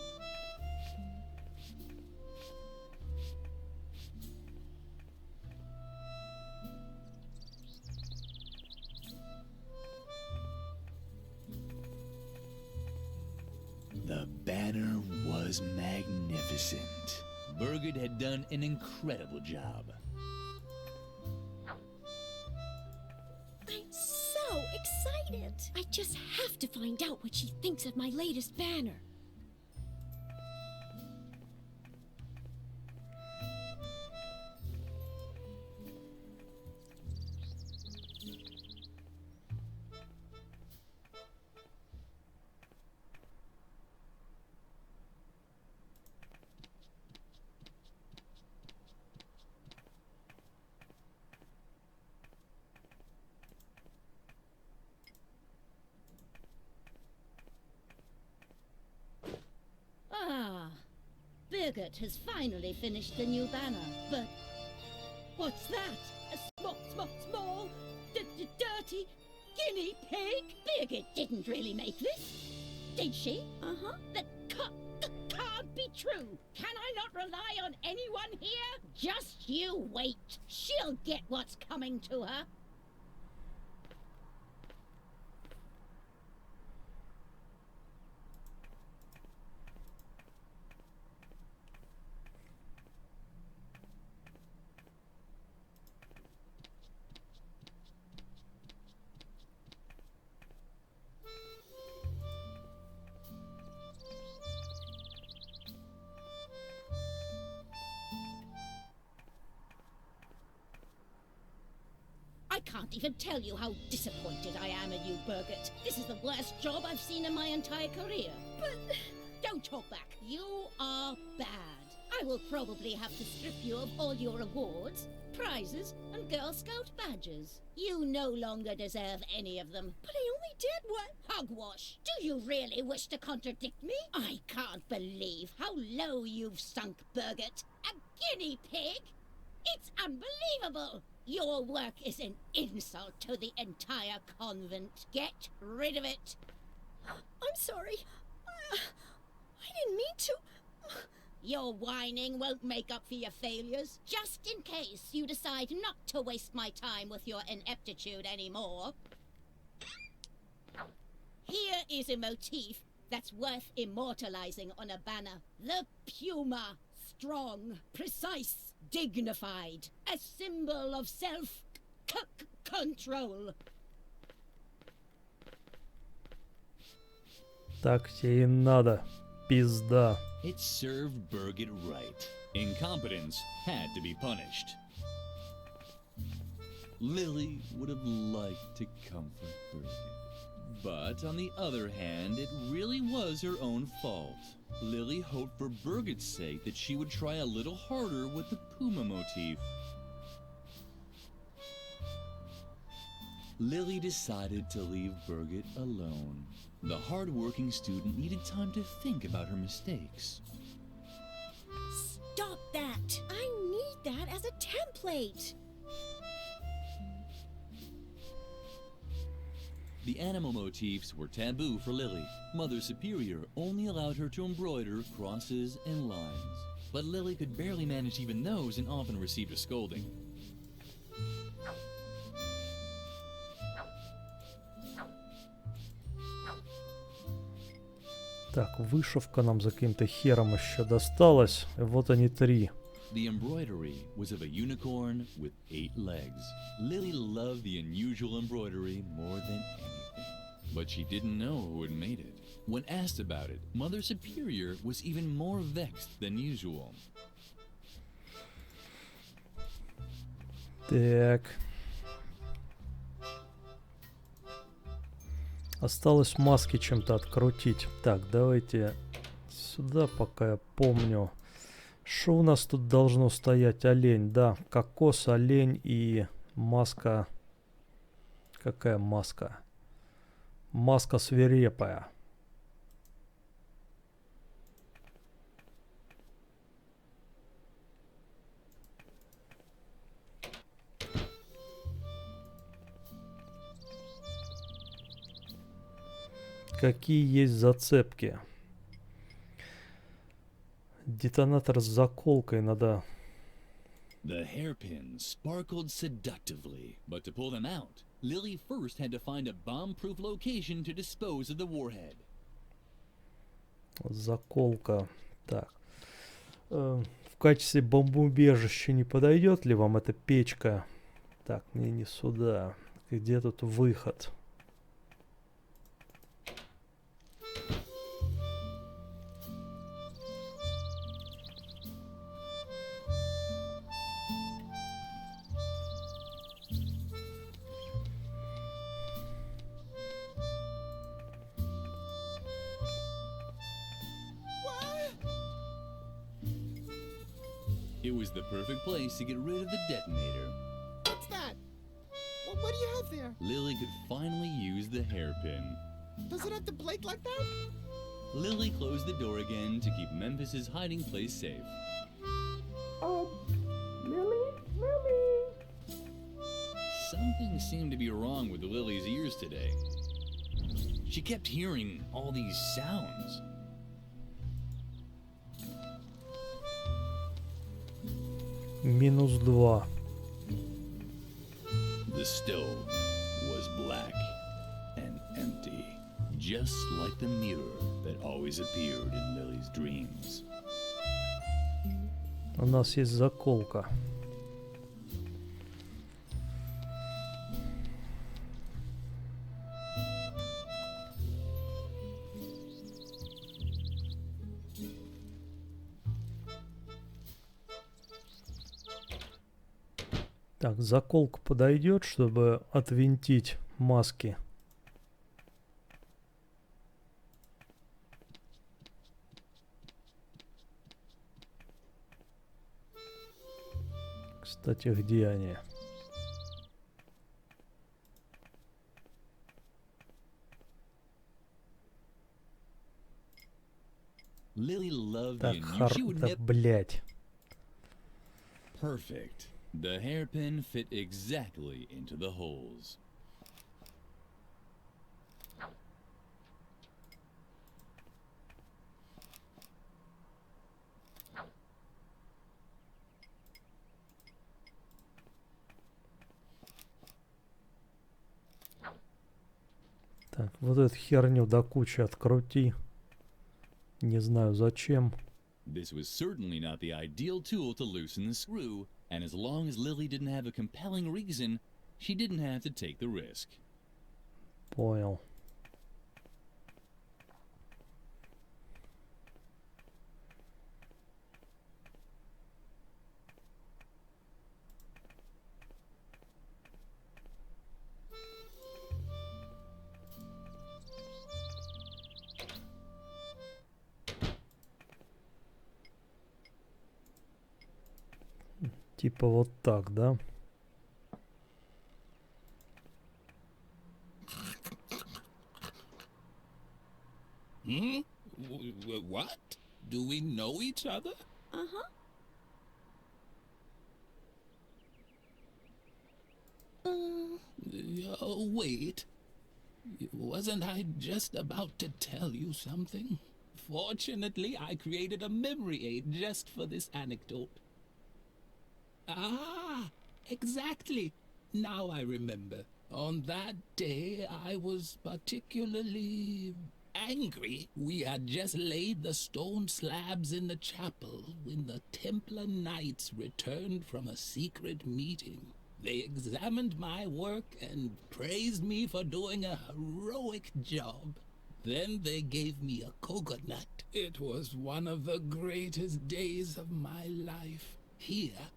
B: The banner was magnificent. Birgit had done an incredible job.
M: I'm so excited. I just have to find out what she thinks of my latest banner.
C: Birgit has finally finished the new banner, but what's that? A small, dirty guinea pig? Birgit didn't really make this, did she?
M: Uh-huh.
C: That can't be true. Can I not rely on anyone here? Just you wait. She'll get what's coming to her. I can't even tell you how disappointed I am in you, Birgit. This is the worst job I've seen in my entire career. But don't talk back. You are bad. I will probably have to strip you of all your awards, prizes, and Girl Scout badges. You no longer deserve any of them.
M: But I only did what?
C: Hogwash. Do you really wish to contradict me? I can't believe how low you've sunk, Birgit. A guinea pig? It's unbelievable. Your work is an insult to the entire convent. Get rid of it.
M: I'm sorry. I didn't mean to.
C: Your whining won't make up for your failures. Just in case you decide not to waste my time with your ineptitude anymore. Here is a motif that's worth immortalizing on a banner. The puma. Strong, precise, dignified. A symbol of self-control.
F: Так тебе и надо, пизда.
B: It served Birgit right. Incompetence had to be punished. Lily would have liked to comfort Birgit. But on the other hand, it really was her own fault. Lily hoped for Birgit's sake that she would try a little harder with the puma motif. Lily decided to leave Birgit alone. The hard-working student needed time to think about her mistakes.
M: Stop that! I need that as a template!
B: The animal motifs were taboo for Lily. Mother Superior only allowed her to embroider crosses and lines. But Lily could barely manage even those and often received a scolding.
F: Так, вышивка нам за каким-то хером еще досталась. И вот они 3.
B: The embroidery was of a unicorn with 8 legs. Lily loved the unusual embroidery more than anything, but she didn't know who had made it. When asked about it, Mother Superior was even more vexed than usual.
F: Так. Осталось маски чем-то открутить. Так, давайте сюда, пока я помню. Что у нас тут должно стоять? Олень, да. Кокос, олень и маска. Какая маска? Маска свирепая. Какие есть зацепки? Детонатор с заколкой надо.
B: The hairpins sparkled seductively, but to pull them out, Lily first had to find a bomb-proof location to dispose of the warhead.
F: Заколка. Так. В качестве бомбоубежища не подойдет ли вам эта печка? Так, мне не сюда. Где тут выход?
B: It was the perfect place to get rid of the detonator.
K: What's that? What do you have there?
B: Lily could finally use the hairpin.
K: Does it have to blink like that?
B: Lily closed the door again to keep Memphis's hiding place safe.
K: Lily?
B: Something seemed to be wrong with Lily's ears today. She kept hearing all these sounds.
F: -2.
B: The stove was black and empty, just like the mirror that always appeared in Lily's dreams.
F: У нас есть заколка. Так, заколка подойдет, чтобы отвинтить маски. Кстати, где они?
B: Lily loved
F: Так,
B: she would
F: да, блять.
B: Perfect. The hairpin fit exactly into the holes.
F: Так, вот эту херню до кучи открути. Не знаю зачем.
B: This was certainly not the ideal tool to loosen the screw, and as long as Lily didn't have a compelling reason, she didn't have to take the risk.
F: Понял. Типа вот так, да?
L: What? Do we know each other?
M: Uh-huh.
L: Wait. Wasn't I just about to tell you something? Fortunately, I created a memory aid just for this anecdote. Ah, exactly. Now I remember. On that day, I was particularly angry. We had just laid the stone slabs in the chapel when the Templar Knights returned from a secret meeting. They examined my work and praised me for doing a heroic job. Then they gave me a coconut. It was one of the greatest days of my life. Here,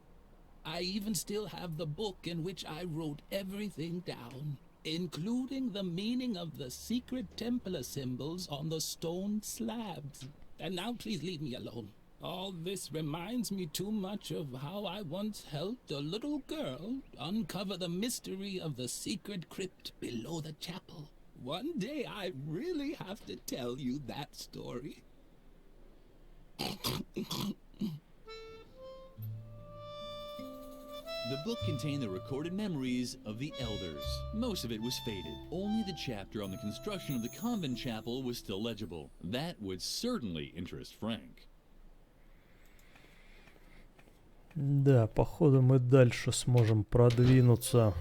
L: I even still have the book in which I wrote everything down, including the meaning of the secret Templar symbols on the stone slabs. And now please leave me alone. All this reminds me too much of how I once helped a little girl uncover the mystery of the secret crypt below the chapel. One day I really have to tell you that story.
B: The book contained the recorded memories of the elders. Most of it was faded. Only the chapter on the construction of the convent chapel was still legible. That would certainly interest Frank.
F: Да, походу мы дальше сможем продвинуться.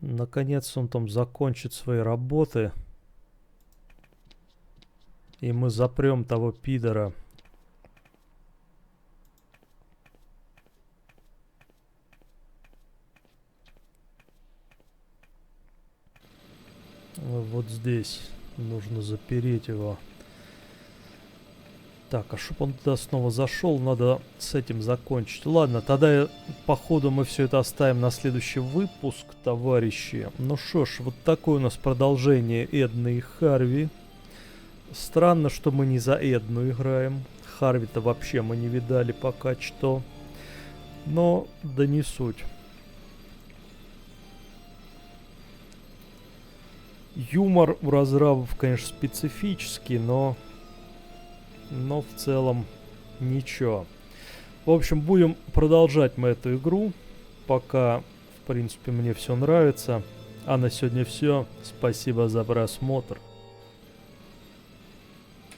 F: Наконец он там закончит свои работы. И мы запрем того пидора. Вот здесь нужно запереть его. Так, а чтобы он туда снова зашел, надо с этим закончить. Ладно, тогда походу мы все это оставим на следующий выпуск, товарищи. Ну что ж, вот такое у нас продолжение Эдны и Харви. Странно, что мы не за Эдну играем. Харви-то вообще мы не видали пока что. Но да не суть. Юмор у разрабов, конечно, специфический, но в целом ничего. В общем, будем продолжать мы эту игру. Пока, в принципе, мне все нравится. А на сегодня все. Спасибо за просмотр.